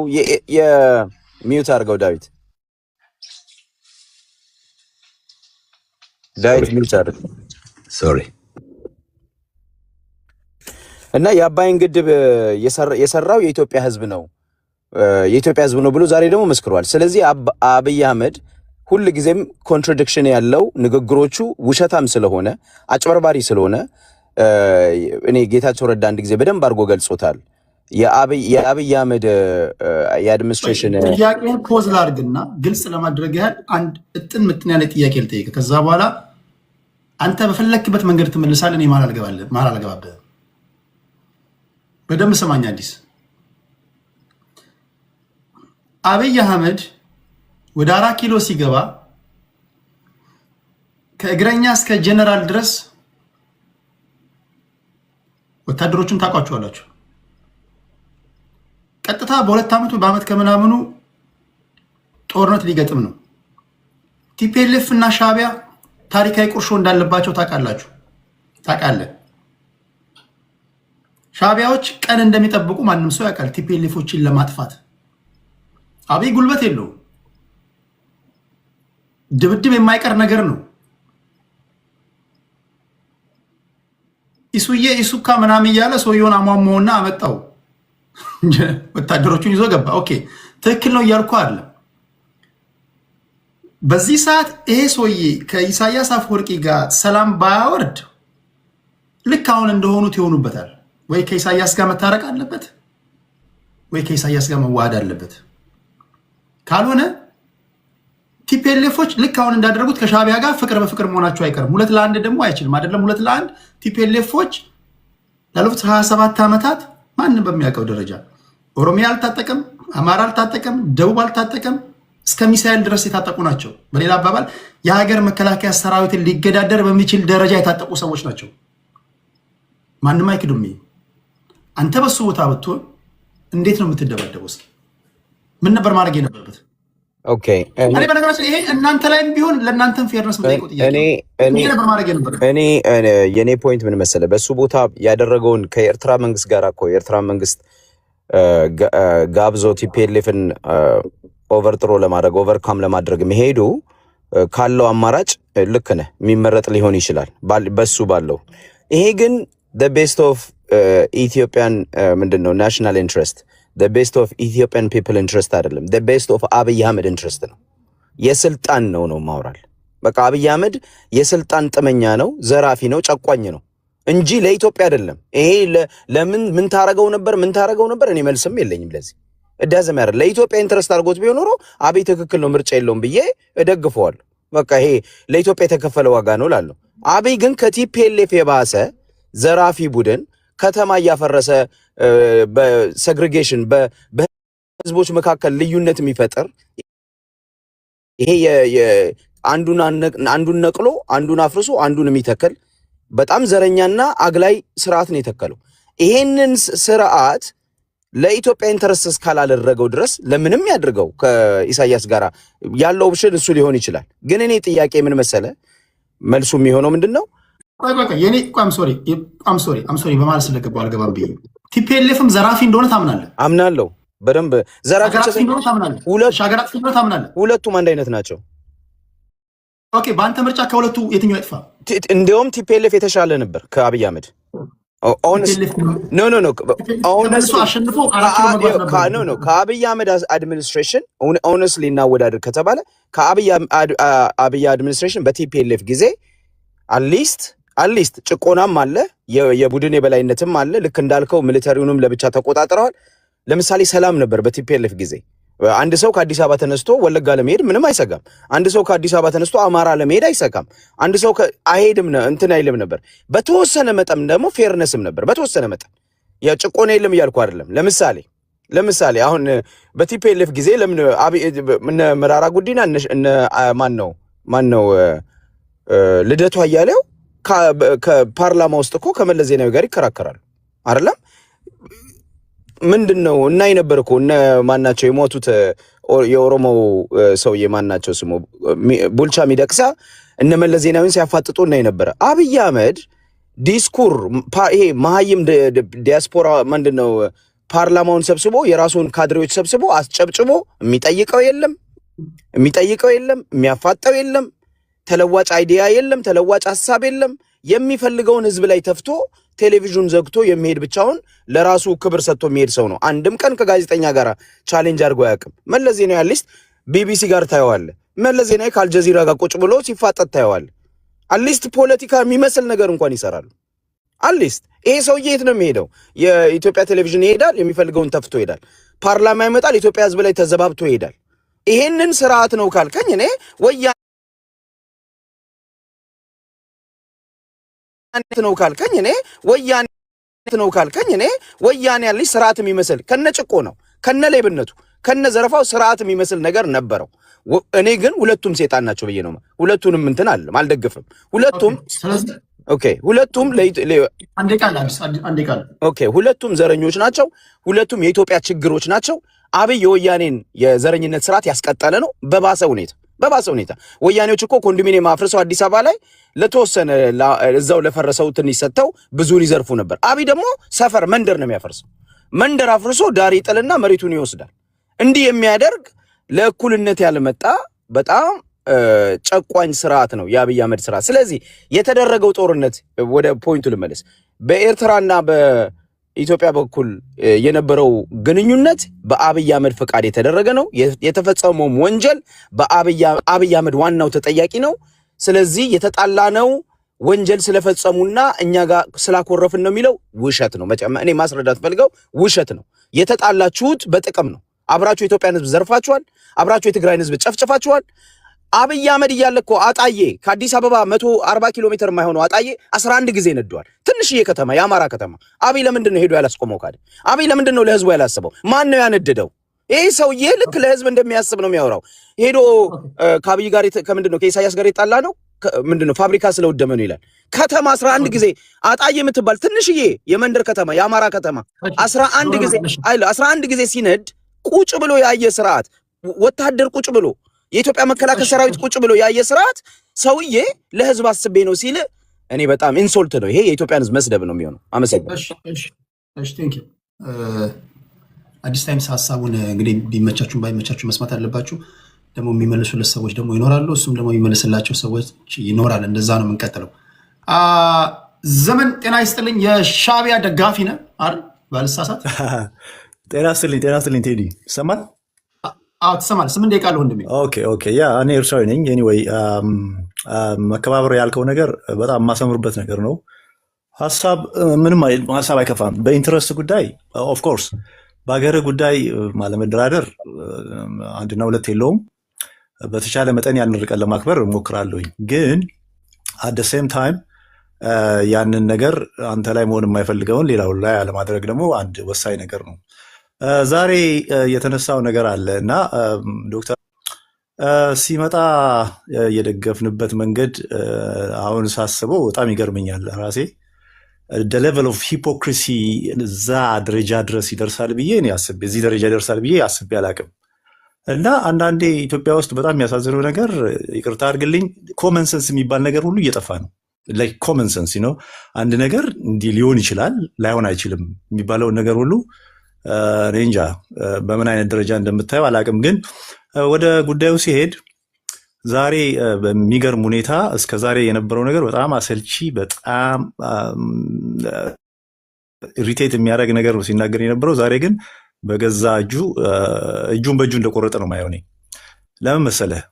የሚዩት አድርገው ዳዊት ሚዩት አድርገው ሶሪ። እና የአባይን ግድብ የሰራው የኢትዮጵያ ህዝብ ነው ብሎ ዛሬ ደግሞ መስክሯል። ስለዚህ አብይ አህመድ ሁል ጊዜም ኮንትራዲክሽን ያለው ንግግሮቹ ውሸታም ስለሆነ አጭበርባሪ ስለሆነ እኔ ጌታቸው ረዳ አንድ ጊዜ በደንብ አድርጎ ገልጾታል። የአብይ አህመድ የአድሚኒስትሬሽን ጥያቄን ፖዝ ላድርግና ግልጽ ለማድረግ ያህል አንድ ምጥን ያለ ጥያቄ ልጠይቅ። ከዛ በኋላ አንተ በፈለክበት መንገድ ትመልሳለህ። እኔ መሀል አልገባብህም። በደንብ ስማኝ አዲስ። አብይ አህመድ ወደ 4 ኪሎ ሲገባ ከእግረኛ እስከ ጀነራል ድረስ ወታደሮቹን ታውቋቸዋላችሁ። ቀጥታ በ2 ዓመቱ በአመት ከምናምኑ ጦርነት ሊገጥም ነው። ቲፒኤልኤፍ እና ሻዕቢያ ታሪካዊ ቁርሾ እንዳለባቸው ታውቃለህ። ሻዕቢያዎች ቀን እንደሚጠብቁ ማንም ሰው ያውቃል፣ ቲፒኤልኤፎችን ለማጥፋት። አብይ ጉልበት የለውም። ድብድብ የማይቀር ነገር ነው። ኢሱካ ምናምን እያለ ሰውየውን አሟሟውና አመጣው፣ ወታደሮቹን ይዞ ገባ። ኦኬ ትክክል ነው እያልኩ አለ። በዚህ ሰዓት ይሄ ሰውዬ ከኢሳያስ አፈወርቂ ጋር ሰላም ባያወርድ ልክ አሁን እንደሆኑት ይሆኑበታል። ወይ ከኢሳያስ ጋር መታረቅ አለበት፣ ወይ ከኢሳያስ ጋር መዋሃድ አለበት። ካልሆነ ቲፒኤልኤፎች ልክ አሁን እንዳደረጉት ከሻዕቢያ ጋር ፍቅር በፍቅር መሆናቸው አይቀርም። 2 ለ1 ደግሞ አይችልም። አይደለም 2 ለ1 ቲፒኤልኤፎች ላለፉት 27 ዓመታት ማንም በሚያውቀው ደረጃ ኦሮሚያ አልታጠቀም፣ አማራ አልታጠቀም፣ ደቡብ አልታጠቀም፣ እስከ ሚሳኤል ድረስ የታጠቁ ናቸው። በሌላ አባባል የሀገር መከላከያ ሰራዊትን ሊገዳደር በሚችል ደረጃ የታጠቁ ሰዎች ናቸው። ማንም አይክዱም። አንተ በሱ ቦታ ብትሆን እንዴት ነው የምትደባደበው? እስኪ ምን ነበር ማድረግ የነበረበት? ኦኬ እኔ በነገራችን ይሄ እናንተ ላይም ቢሆን ለእናንተም ፌርነስ የምጠይቀው ጥያቄ ነበር ማድረግ የነበረበት። የኔ ፖይንት ምን መሰለህ፣ በሱ ቦታ ያደረገውን ከኤርትራ መንግስት ጋር እኮ የኤርትራ መንግስት ጋብዞ ቲፒኤልኤፍን ኦቨርጥሮ ለማድረግ ኦቨርካም ለማድረግ መሄዱ ካለው አማራጭ ልክ ነህ፣ የሚመረጥ ሊሆን ይችላል በሱ ባለው። ይሄ ግን the best of ኢትዮጵያን ምንድነው ናሽናል ኢንትረስት the best of Ethiopian people interest አይደለም፣ the best of አብይ አህመድ ኢንትረስት ነው። የስልጣን ነው ማውራል። በቃ አብይ አህመድ የስልጣን ጥመኛ ነው፣ ዘራፊ ነው፣ ጨቋኝ ነው እንጂ ለኢትዮጵያ አይደለም። ይሄ ለምን ምን ታረገው ነበር እኔ መልስም የለኝም ለዚህ። እዳዘም ያረ ለኢትዮጵያ ኢንትረስት አድርጎት ቢሆን ኖሮ አብይ ትክክል ነው፣ ምርጫ የለውም ብዬ እደግፈዋለሁ። በቃ ይሄ ለኢትዮጵያ የተከፈለ ዋጋ ነው ላለው። አብይ ግን ከቲፒኤልኤፍ የባሰ ዘራፊ ቡድን ከተማ እያፈረሰ በሴግሪጌሽን በህዝቦች መካከል ልዩነት የሚፈጥር ይሄ አንዱን ነቅሎ አንዱን አፍርሶ አንዱን የሚተከል በጣም ዘረኛና አግላይ ስርዓት ነው የተከለው። ይሄንን ስርዓት ለኢትዮጵያ ኢንተረስት እስካላደረገው ድረስ ለምንም ያድርገው ከኢሳያስ ጋር ያለው ኦፕሽን እሱ ሊሆን ይችላል። ግን እኔ ጥያቄ ምን መሰለ መልሱ የሚሆነው ምንድነው? የኔ አም ሶሪ በማለት ስለገባው አልገባም ብዬ ቲፒኤልኤፍም ዘራፊ እንደሆነ ታምናለህ? አምናለሁ በደንብ ዘራፊ እንደሆነ ታምናለህ? ሁለቱም አንድ አይነት ናቸው። ኦኬ፣ በአንተ ምርጫ ከሁለቱ የትኛው ይጥፋ? እንዲያውም ቲፒኤልኤፍ የተሻለ ነበር ከአብይ አህመድ። ከአብይ አህመድ አድሚኒስትሬሽን ኦነስትሊ እናወዳደር ከተባለ ከአብይ አድሚኒስትሬሽን በቲፒኤልኤፍ ጊዜ አትሊስት ጭቆናም አለ፣ የቡድን የበላይነትም አለ። ልክ እንዳልከው ሚሊተሪውንም ለብቻ ተቆጣጥረዋል። ለምሳሌ ሰላም ነበር በቲፒኤልኤፍ ጊዜ። አንድ ሰው ከአዲስ አበባ ተነስቶ ወለጋ ለመሄድ ምንም አይሰጋም። አንድ ሰው ከአዲስ አበባ ተነስቶ አማራ ለመሄድ አይሰጋም። አንድ ሰው አይሄድም እንትን አይልም ነበር። በተወሰነ መጠን ደግሞ ፌርነስም ነበር። በተወሰነ መጠን የጭቆና የለም እያልኩ አይደለም። ለምሳሌ አሁን በቲፒኤልኤፍ ጊዜ ለምን እነ መራራ ጉዲና እነ ማን ነው ልደቱ አያሌው ከፓርላማ ውስጥ እኮ ከመለስ ዜናዊ ጋር ይከራከራሉ አይደለም? ምንድነው እና ነበር እኮ እነ ማናቸው የሞቱት የኦሮሞ ሰውዬ ማናቸው ስሙ ቡልቻ ሚደቅሳ እነ መለስ ዜናዊን ሲያፋጥጡ እና ነበር። አብይ አህመድ ዲስኩር ይሄ መሀይም ዲያስፖራ ምንድነው ፓርላማውን ሰብስቦ የራሱን ካድሬዎች ሰብስቦ አስጨብጭቦ የሚጠይቀው የለም፣ የሚያፋጠው የለም፣ ተለዋጭ አይዲያ የለም፣ ተለዋጭ ሐሳብ የለም። የሚፈልገውን ህዝብ ላይ ተፍቶ ቴሌቪዥን ዘግቶ የሚሄድ ብቻውን ለራሱ ክብር ሰጥቶ የሚሄድ ሰው ነው። አንድም ቀን ከጋዜጠኛ ጋር ቻሌንጅ አድርጎ አያውቅም። መለስ ዜናዊ አትሊስት ቢቢሲ ጋር ታየዋለህ። መለስ ዜናዊ ከአልጀዚራ ጋር ቁጭ ብሎ ሲፋጠጥ ታየዋለህ። አትሊስት ፖለቲካ የሚመስል ነገር እንኳን ይሰራሉ። አትሊስት ይሄ ሰውዬ የት ነው የሚሄደው? የኢትዮጵያ ቴሌቪዥን ይሄዳል፣ የሚፈልገውን ተፍቶ ይሄዳል። ፓርላማ ይመጣል፣ ኢትዮጵያ ህዝብ ላይ ተዘባብቶ ይሄዳል። ይሄንን ስርዓት ነው ካልከኝ እኔ ወያኔ ያለች ስርዓት የሚመስል ከነጭቆ ነው ከነ ሌብነቱ ከነ ዘረፋው ስርዓት የሚመስል ነገር ነበረው። እኔ ግን ሁለቱም ሴጣን ናቸው ብዬ ነው ሁለቱንም እንትን አልደግፍም። ሁለቱም ዘረኞች ናቸው። ሁለቱም የኢትዮጵያ ችግሮች ናቸው። አብይ የወያኔን የዘረኝነት ስርዓት ያስቀጠለ ነው በባሰ ሁኔታ። ወያኔዎች እኮ ኮንዶሚኒየም አፍርሰው አዲስ አበባ ላይ ለተወሰነ እዛው ለፈረሰው ትንሽ ሰጥተው ብዙን ይዘርፉ ነበር። አብይ ደግሞ ሰፈር መንደር ነው የሚያፈርሰው። መንደር አፍርሶ ዳር ይጥልና መሬቱን ይወስዳል። እንዲህ የሚያደርግ ለእኩልነት ያልመጣ በጣም ጨቋኝ ስርዓት ነው የአብይ አህመድ ስርዓት። ስለዚህ የተደረገው ጦርነት ወደ ፖይንቱ ልመለስ። በኤርትራና በኢትዮጵያ በኩል የነበረው ግንኙነት በአብይ አህመድ ፈቃድ የተደረገ ነው። የተፈጸመውም ወንጀል በአብይ አህመድ ዋናው ተጠያቂ ነው። ስለዚህ የተጣላ ነው ወንጀል ስለፈጸሙና እኛ ጋር ስላኮረፍን ነው የሚለው ውሸት ነው። እኔ ማስረዳት ፈልገው ውሸት ነው። የተጣላችሁት በጥቅም ነው። አብራችሁ የኢትዮጵያን ህዝብ ዘርፋችኋል። አብራችሁ የትግራይን ህዝብ ጨፍጭፋችኋል። አብይ አህመድ እያለ እኮ አጣዬ ከአዲስ አበባ 140 ኪሎ ሜትር የማይሆነው አጣዬ 11 ጊዜ ነደዋል። ትንሽዬ ከተማ፣ የአማራ ከተማ። አብይ ለምንድን ነው ሄዶ ያላስቆመው? ካደ አብይ ለምንድን ነው ለህዝቡ ያላስበው? ማን ነው ያነደደው? ይሄ ሰውዬ ልክ ለህዝብ እንደሚያስብ ነው የሚያወራው። ሄዶ ከአብይ ጋር ከምንድነው ከኢሳያስ ጋር የጣላ ነው ምንድነው ፋብሪካ ስለወደመ ነው ይላል። ከተማ 11 ጊዜ አጣዬ የምትባል ትንሽዬ የመንደር ከተማ፣ የአማራ ከተማ 11 ጊዜ ሲነድ ቁጭ ብሎ ያየ ስርዓት፣ ወታደር ቁጭ ብሎ የኢትዮጵያ መከላከያ ሰራዊት ቁጭ ብሎ ያየ ስርዓት ሰውዬ ለህዝብ አስቤ ነው ሲል እኔ በጣም ኢንሶልት ነው። ይሄ የኢትዮጵያን ህዝብ መስደብ ነው የሚሆነው። አመሰግናለሁ። አዲስ ታይምስ ሀሳቡን እንግዲህ ቢመቻችሁም ባይመቻችሁ መስማት አለባችሁ። ደግሞ የሚመልሱለት ሰዎች ደግሞ ይኖራሉ፣ እሱም ደግሞ የሚመልስላቸው ሰዎች ይኖራል። እንደዛ ነው የምንቀጥለው። ዘመን ጤና ይስጥልኝ። የሻዕቢያ ደጋፊ ነህ አይደል? ባልሳሳት። ጤና ይስጥልኝ ቴዲ። ይሰማል? አዎ ትሰማለህ። 8 ደቂቃ አለ ወንድሜ። ኦኬ ያ እኔ ኤርትራዊ ነኝ። ኤኒዌይ መከባበር ያልከው ነገር በጣም የማሰምርበት ነገር ነው። ምንም ሀሳብ አይከፋም። በኢንትረስት ጉዳይ ኦፍኮርስ በሀገር ጉዳይ ለመደራደር አንድና ሁለት የለውም። በተቻለ መጠን ያን ርቀን ለማክበር እሞክራለሁኝ። ግን አት ሴም ታይም ያንን ነገር አንተ ላይ መሆን የማይፈልገውን ሌላው ላይ አለማድረግ ደግሞ አንድ ወሳኝ ነገር ነው። ዛሬ የተነሳው ነገር አለ እና ዶክተር ሲመጣ የደገፍንበት መንገድ አሁን ሳስበው በጣም ይገርመኛል ራሴ። ሌቨል ኦፍ ሂፖክሪሲ እዛ ደረጃ ድረስ ይደርሳል ብዬ እኔ አስቤ እዚህ ደረጃ ይደርሳል ብዬ አስቤ አላቅም። እና አንዳንዴ ኢትዮጵያ ውስጥ በጣም የሚያሳዝነው ነገር ይቅርታ አድርግልኝ፣ ኮመን ሰንስ የሚባል ነገር ሁሉ እየጠፋ ነው። ላይክ ኮመን ሰንስ ነው። አንድ ነገር እንዲህ ሊሆን ይችላል ላይሆን አይችልም የሚባለውን ነገር ሁሉ እኔ እንጃ በምን አይነት ደረጃ እንደምታየው አላቅም። ግን ወደ ጉዳዩ ሲሄድ ዛሬ በሚገርም ሁኔታ እስከ ዛሬ የነበረው ነገር በጣም አሰልቺ፣ በጣም ኢሪቴት የሚያደርግ ነገር ነው ሲናገር የነበረው። ዛሬ ግን በገዛ እጁን በእጁ እንደቆረጠ ነው ማየው። እኔ ለምን መሰለህ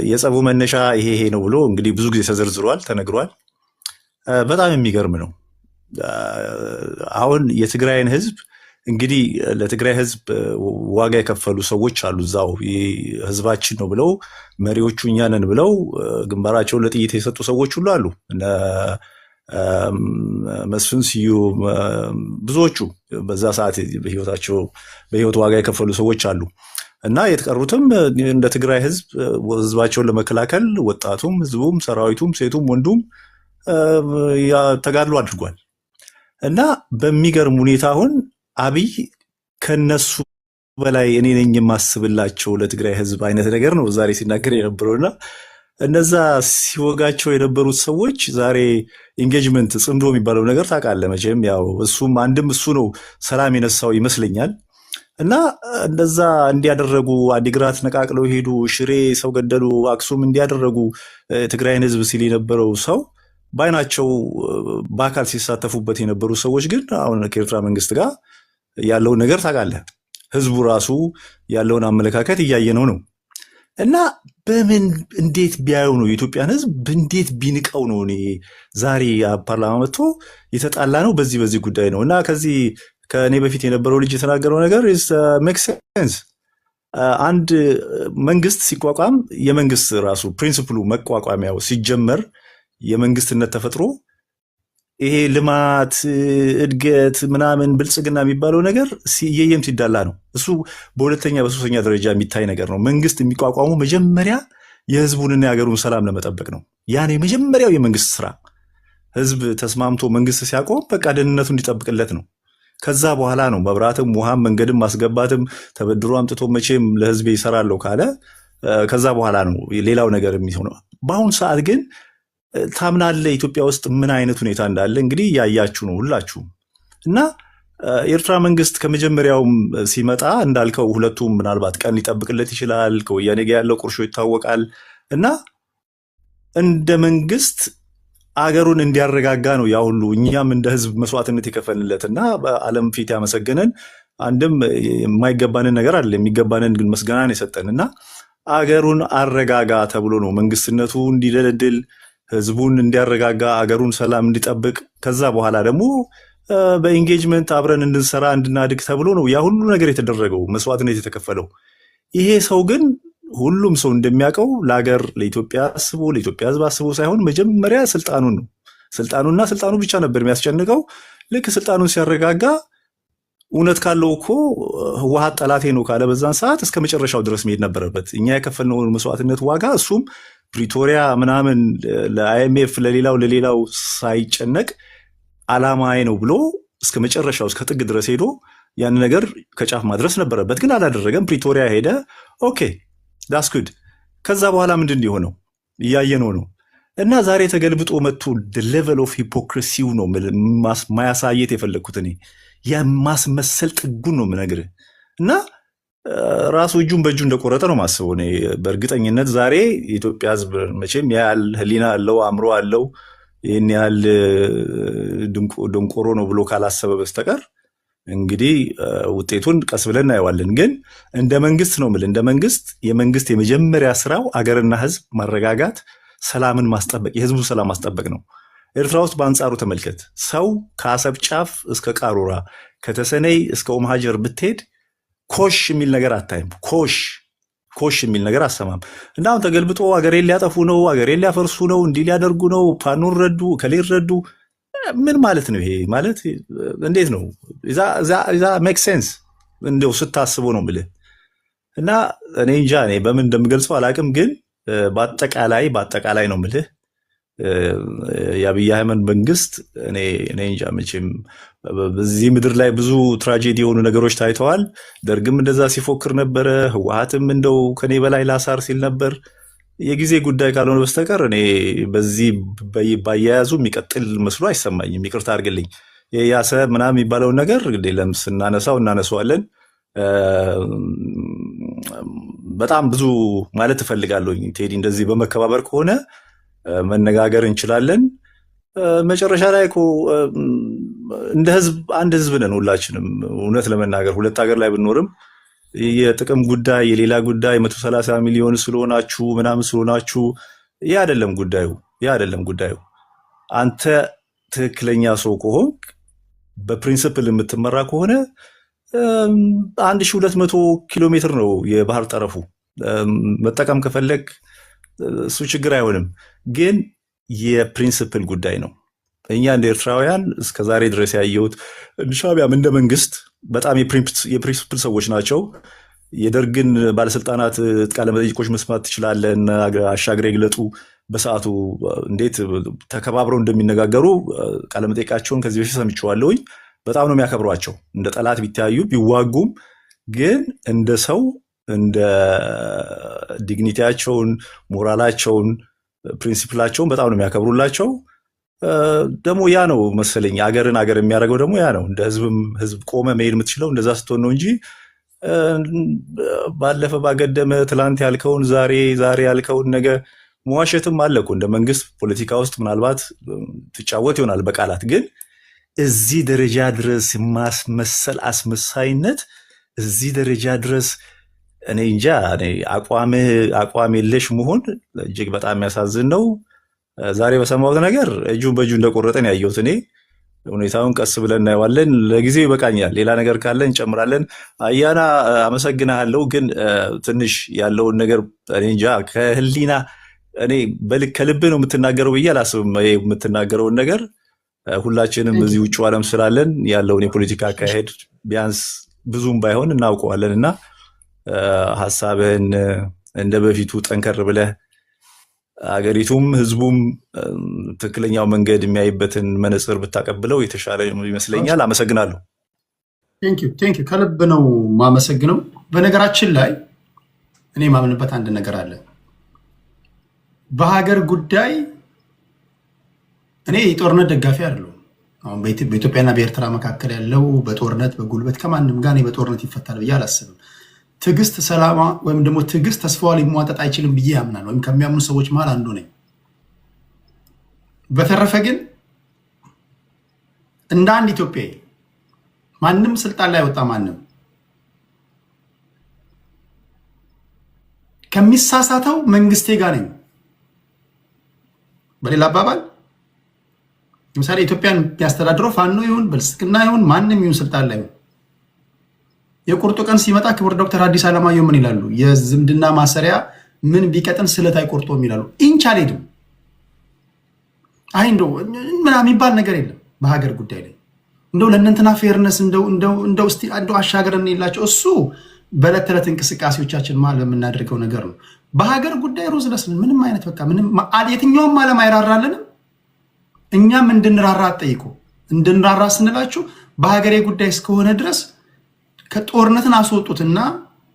የጸቡ መነሻ ይሄ ነው ብሎ እንግዲህ ብዙ ጊዜ ተዘርዝሯል፣ ተነግሯል። በጣም የሚገርም ነው። አሁን የትግራይን ህዝብ እንግዲህ ለትግራይ ህዝብ ዋጋ የከፈሉ ሰዎች አሉ እዛው ህዝባችን ነው ብለው መሪዎቹ እኛ ነን ብለው ግንባራቸውን ለጥይት የሰጡ ሰዎች ሁሉ አሉ። መስፍን ስዩም፣ ብዙዎቹ በዛ ሰዓት በህይወት ዋጋ የከፈሉ ሰዎች አሉ እና የተቀሩትም እንደ ትግራይ ህዝብ ህዝባቸውን ለመከላከል ወጣቱም፣ ህዝቡም፣ ሰራዊቱም፣ ሴቱም፣ ወንዱም ተጋድሎ አድርጓል እና በሚገርም ሁኔታ አሁን አብይ ከነሱ በላይ እኔ ነኝ የማስብላቸው ለትግራይ ህዝብ አይነት ነገር ነው ዛሬ ሲናገር የነበረውና እነዛ ሲወጋቸው የነበሩት ሰዎች ዛሬ ኢንጌጅመንት ጽምዶ የሚባለው ነገር ታውቃለህ መቼም። ያው እሱም አንድም እሱ ነው ሰላም የነሳው ይመስለኛል። እና እንደዛ እንዲያደረጉ አዲግራት ነቃቅለው ሄዱ፣ ሽሬ ሰው ገደሉ፣ አክሱም እንዲያደረጉ ትግራይን ህዝብ ሲል የነበረው ሰው በአይናቸው በአካል ሲሳተፉበት የነበሩ ሰዎች ግን አሁን ከኤርትራ መንግስት ጋር ያለውን ነገር ታውቃለህ። ህዝቡ ራሱ ያለውን አመለካከት እያየነው ነው። እና በምን እንዴት ቢያዩ ነው የኢትዮጵያን ህዝብ እንዴት ቢንቀው ነው እኔ ዛሬ ፓርላማ መጥቶ የተጣላ ነው በዚህ ጉዳይ ነው። እና ከዚህ ከእኔ በፊት የነበረው ልጅ የተናገረው ነገር ሜክ ሴንስ። አንድ መንግስት ሲቋቋም የመንግስት ራሱ ፕሪንሲፕሉ መቋቋሚያው ሲጀመር የመንግስትነት ተፈጥሮ ይሄ ልማት፣ እድገት፣ ምናምን ብልጽግና የሚባለው ነገር እየየም ሲዳላ ነው። እሱ በሁለተኛ በሶስተኛ ደረጃ የሚታይ ነገር ነው። መንግስት የሚቋቋሙ መጀመሪያ የህዝቡንና የሀገሩን ሰላም ለመጠበቅ ነው። ያን የመጀመሪያው የመንግስት ስራ ህዝብ ተስማምቶ መንግስት ሲያቆም በቃ ደህንነቱ እንዲጠብቅለት ነው። ከዛ በኋላ ነው መብራትም ውሃም መንገድም ማስገባትም ተበድሮ አምጥቶ መቼም ለህዝቤ ይሰራለሁ ካለ ከዛ በኋላ ነው ሌላው ነገር የሚሆነው። በአሁኑ ሰዓት ግን ታምናለህ ኢትዮጵያ ውስጥ ምን አይነት ሁኔታ እንዳለ እንግዲህ ያያችሁ ነው ሁላችሁም። እና የኤርትራ መንግስት ከመጀመሪያውም ሲመጣ እንዳልከው ሁለቱም ምናልባት ቀን ሊጠብቅለት ይችላል። ከወያኔ ጋር ያለው ቁርሾ ይታወቃል። እና እንደ መንግስት አገሩን እንዲያረጋጋ ነው ያ ሁሉ እኛም እንደ ህዝብ መስዋዕትነት የከፈልለት እና በዓለም ፊት ያመሰገነን። አንድም የማይገባንን ነገር አለ የሚገባንን ግን መስገናን የሰጠን እና አገሩን አረጋጋ ተብሎ ነው መንግስትነቱ እንዲደለድል ህዝቡን እንዲያረጋጋ አገሩን ሰላም እንዲጠብቅ ከዛ በኋላ ደግሞ በኢንጌጅመንት አብረን እንድንሰራ እንድናድግ ተብሎ ነው ያ ሁሉ ነገር የተደረገው መስዋዕትነት የተከፈለው። ይሄ ሰው ግን ሁሉም ሰው እንደሚያውቀው ለሀገር ለኢትዮጵያ አስቦ ለኢትዮጵያ ህዝብ አስቦ ሳይሆን መጀመሪያ ስልጣኑን ነው ስልጣኑና ስልጣኑ ብቻ ነበር የሚያስጨንቀው። ልክ ስልጣኑን ሲያረጋጋ እውነት ካለው እኮ ህወሓት ጠላቴ ነው ካለ በዛን ሰዓት እስከ መጨረሻው ድረስ መሄድ ነበረበት። እኛ የከፈልነው መስዋዕትነት ዋጋ እሱም ፕሪቶሪያ ምናምን ለአይኤምኤፍ ለሌላው ሳይጨነቅ አላማዬ ነው ብሎ እስከ መጨረሻው እስከ ጥግ ድረስ ሄዶ ያን ነገር ከጫፍ ማድረስ ነበረበት። ግን አላደረገም። ፕሪቶሪያ ሄደ። ኦኬ ዳስ ጉድ። ከዛ በኋላ ምንድን የሆነው እያየነው ነው። እና ዛሬ ተገልብጦ መጥቶ ሌቨል ኦፍ ሂፖክሪሲው ነው ማያሳየት የፈለግኩት እኔ የማስመሰል ጥጉን ነው የምነግርህ። እና ራሱ እጁን በእጁ እንደቆረጠ ነው ማስበው እኔ በእርግጠኝነት። ዛሬ የኢትዮጵያ ህዝብ መቼም ያህል ህሊና አለው አእምሮ አለው ይህን ያህል ድንቆሮ ነው ብሎ ካላሰበ በስተቀር እንግዲህ ውጤቱን ቀስ ብለን እናየዋለን። ግን እንደ መንግስት ነው የምልህ እንደ መንግስት የመንግስት የመጀመሪያ ስራው አገርና ህዝብ ማረጋጋት፣ ሰላምን ማስጠበቅ፣ የህዝቡ ሰላም ማስጠበቅ ነው። ኤርትራ ውስጥ በአንጻሩ ተመልከት። ሰው ከአሰብ ጫፍ እስከ ቃሩራ ከተሰነይ እስከ ኦምሃጀር ብትሄድ ኮሽ የሚል ነገር አታይም። ኮሽ የሚል ነገር አሰማም እና አሁን ተገልብጦ አገሬን ሊያጠፉ ነው፣ አገሬን ሊያፈርሱ ነው፣ እንዲህ ሊያደርጉ ነው፣ ፋኖን ረዱ፣ ከሌን ረዱ። ምን ማለት ነው ይሄ? ማለት እንዴት ነው? ዛ ሜክ ሴንስ እንደው ስታስበው ነው የምልህ። እና እኔ እንጃ እኔ በምን እንደምገልጸው አላቅም፣ ግን በአጠቃላይ ነው የምልህ የአብይ አህመድ መንግስት እኔ እንጃ መቼም በዚህ ምድር ላይ ብዙ ትራጀዲ የሆኑ ነገሮች ታይተዋል። ደርግም እንደዛ ሲፎክር ነበረ፣ ህወሓትም እንደው ከኔ በላይ ላሳር ሲል ነበር። የጊዜ ጉዳይ ካልሆነ በስተቀር እኔ በዚህ ባያያዙ የሚቀጥል መስሎ አይሰማኝም። ይቅርታ አድርግልኝ። የያሰ ምናምን የሚባለውን ነገር ለም ስናነሳው እናነሳዋለን። በጣም ብዙ ማለት እፈልጋለሁኝ ቴዲ። እንደዚህ በመከባበር ከሆነ መነጋገር እንችላለን። መጨረሻ ላይ እኮ እንደ ህዝብ አንድ ህዝብ ነን ሁላችንም። እውነት ለመናገር ሁለት ሀገር ላይ ብንኖርም የጥቅም ጉዳይ የሌላ ጉዳይ 130 ሚሊዮን ስለሆናችሁ ምናምን ስለሆናችሁ ያ አይደለም ጉዳዩ። አንተ ትክክለኛ ሰው ከሆንክ በፕሪንሲፕል የምትመራ ከሆነ 1200 ኪሎ ሜትር ነው የባህር ጠረፉ። መጠቀም ከፈለግ እሱ ችግር አይሆንም፣ ግን የፕሪንሲፕል ጉዳይ ነው። እኛ እንደ ኤርትራውያን እስከዛሬ ድረስ ያየሁት ሻዕቢያም እንደ መንግስት በጣም የፕሪንሲፕል ሰዎች ናቸው። የደርግን ባለስልጣናት ቃለመጠይቆች መስማት ትችላለን። አሻግሬ ግለጡ በሰዓቱ እንዴት ተከባብረው እንደሚነጋገሩ ቃለመጠይቃቸውን ከዚህ በፊት ሰምቼዋለሁኝ። በጣም ነው የሚያከብሯቸው። እንደ ጠላት ቢተያዩ ቢዋጉም፣ ግን እንደ ሰው እንደ ዲግኒቲያቸውን፣ ሞራላቸውን፣ ፕሪንሲፕላቸውን በጣም ነው የሚያከብሩላቸው። ደግሞ ያ ነው መሰለኝ አገርን አገር የሚያደርገው ደግሞ ያ ነው። እንደ ህዝብ ቆመ መሄድ የምትችለው እንደዛ ስትሆን ነው እንጂ ባለፈ ባገደመ ትላንት ያልከውን ዛሬ ያልከውን ነገ መዋሸትም አለ እኮ። እንደ መንግስት ፖለቲካ ውስጥ ምናልባት ትጫወት ይሆናል በቃላት፣ ግን እዚህ ደረጃ ድረስ ማስመሰል አስመሳይነት እዚህ ደረጃ ድረስ እኔ እንጃ። አቋም የለሽ መሆን እጅግ በጣም የሚያሳዝን ነው። ዛሬ በሰማሁት ነገር እጁን በእጁ እንደቆረጠን ያየሁት እኔ። ሁኔታውን ቀስ ብለን እናየዋለን። ለጊዜው ይበቃኛል። ሌላ ነገር ካለ እንጨምራለን። አያና አመሰግናለሁ። ግን ትንሽ ያለውን ነገር እኔ እንጃ ከህሊና እኔ ከልብ ነው የምትናገረው ብዬ አላስብም። የምትናገረውን ነገር ሁላችንም እዚህ ውጭ ዓለም ስላለን ያለውን የፖለቲካ አካሄድ ቢያንስ ብዙም ባይሆን እናውቀዋለን እና ሀሳብህን እንደ በፊቱ ጠንከር ብለህ አገሪቱም ህዝቡም ትክክለኛው መንገድ የሚያይበትን መነጽር ብታቀብለው የተሻለ ይመስለኛል። አመሰግናለሁ። ቴንክ ዩ ከልብ ነው ማመሰግነው። በነገራችን ላይ እኔ ማምንበት አንድ ነገር አለ። በሀገር ጉዳይ እኔ የጦርነት ደጋፊ አይደለሁም። አሁን በኢትዮጵያና በኤርትራ መካከል ያለው በጦርነት በጉልበት ከማንም ጋር በጦርነት ይፈታል ብዬ አላስብም። ትዕግስት ሰላማ ወይም ደግሞ ትዕግስት ተስፋዋ ሊሟጠጥ አይችልም ብዬ ያምናል፣ ወይም ከሚያምኑ ሰዎች መሃል አንዱ ነኝ። በተረፈ ግን እንደ አንድ ኢትዮጵያዊ ማንም ስልጣን ላይ ወጣ ማንም ከሚሳሳተው መንግስቴ ጋር ነኝ። በሌላ አባባል ለምሳሌ ኢትዮጵያን የሚያስተዳድረው ፋኖ ይሁን ብልጽግና ይሁን ማንም ይሁን ስልጣን ላይ የቁርጡ ቀን ሲመጣ ክቡር ዶክተር ሐዲስ ዓለማየሁ ምን ይላሉ? የዝምድና ማሰሪያ ምን ቢቀጥን ስለት አይቆርጦም ይላሉ። ኢንች አልሄድም። አይ እንደው ምናምን የሚባል ነገር የለም በሀገር ጉዳይ ላይ። እንደው ለእነንትና ፌርነስ እንደው እስቲ አሻገረን የላቸው እሱ በዕለት ተዕለት እንቅስቃሴዎቻችን ማለት የምናደርገው ነገር ነው። በሀገር ጉዳይ ሩዝ ለስን ምንም አይነት በቃ ምንም የትኛውም ዓለም አይራራልንም። እኛም እንድንራራ አትጠይቁ። እንድንራራ ስንላችሁ በሀገሬ ጉዳይ እስከሆነ ድረስ ከጦርነትን አስወጡትና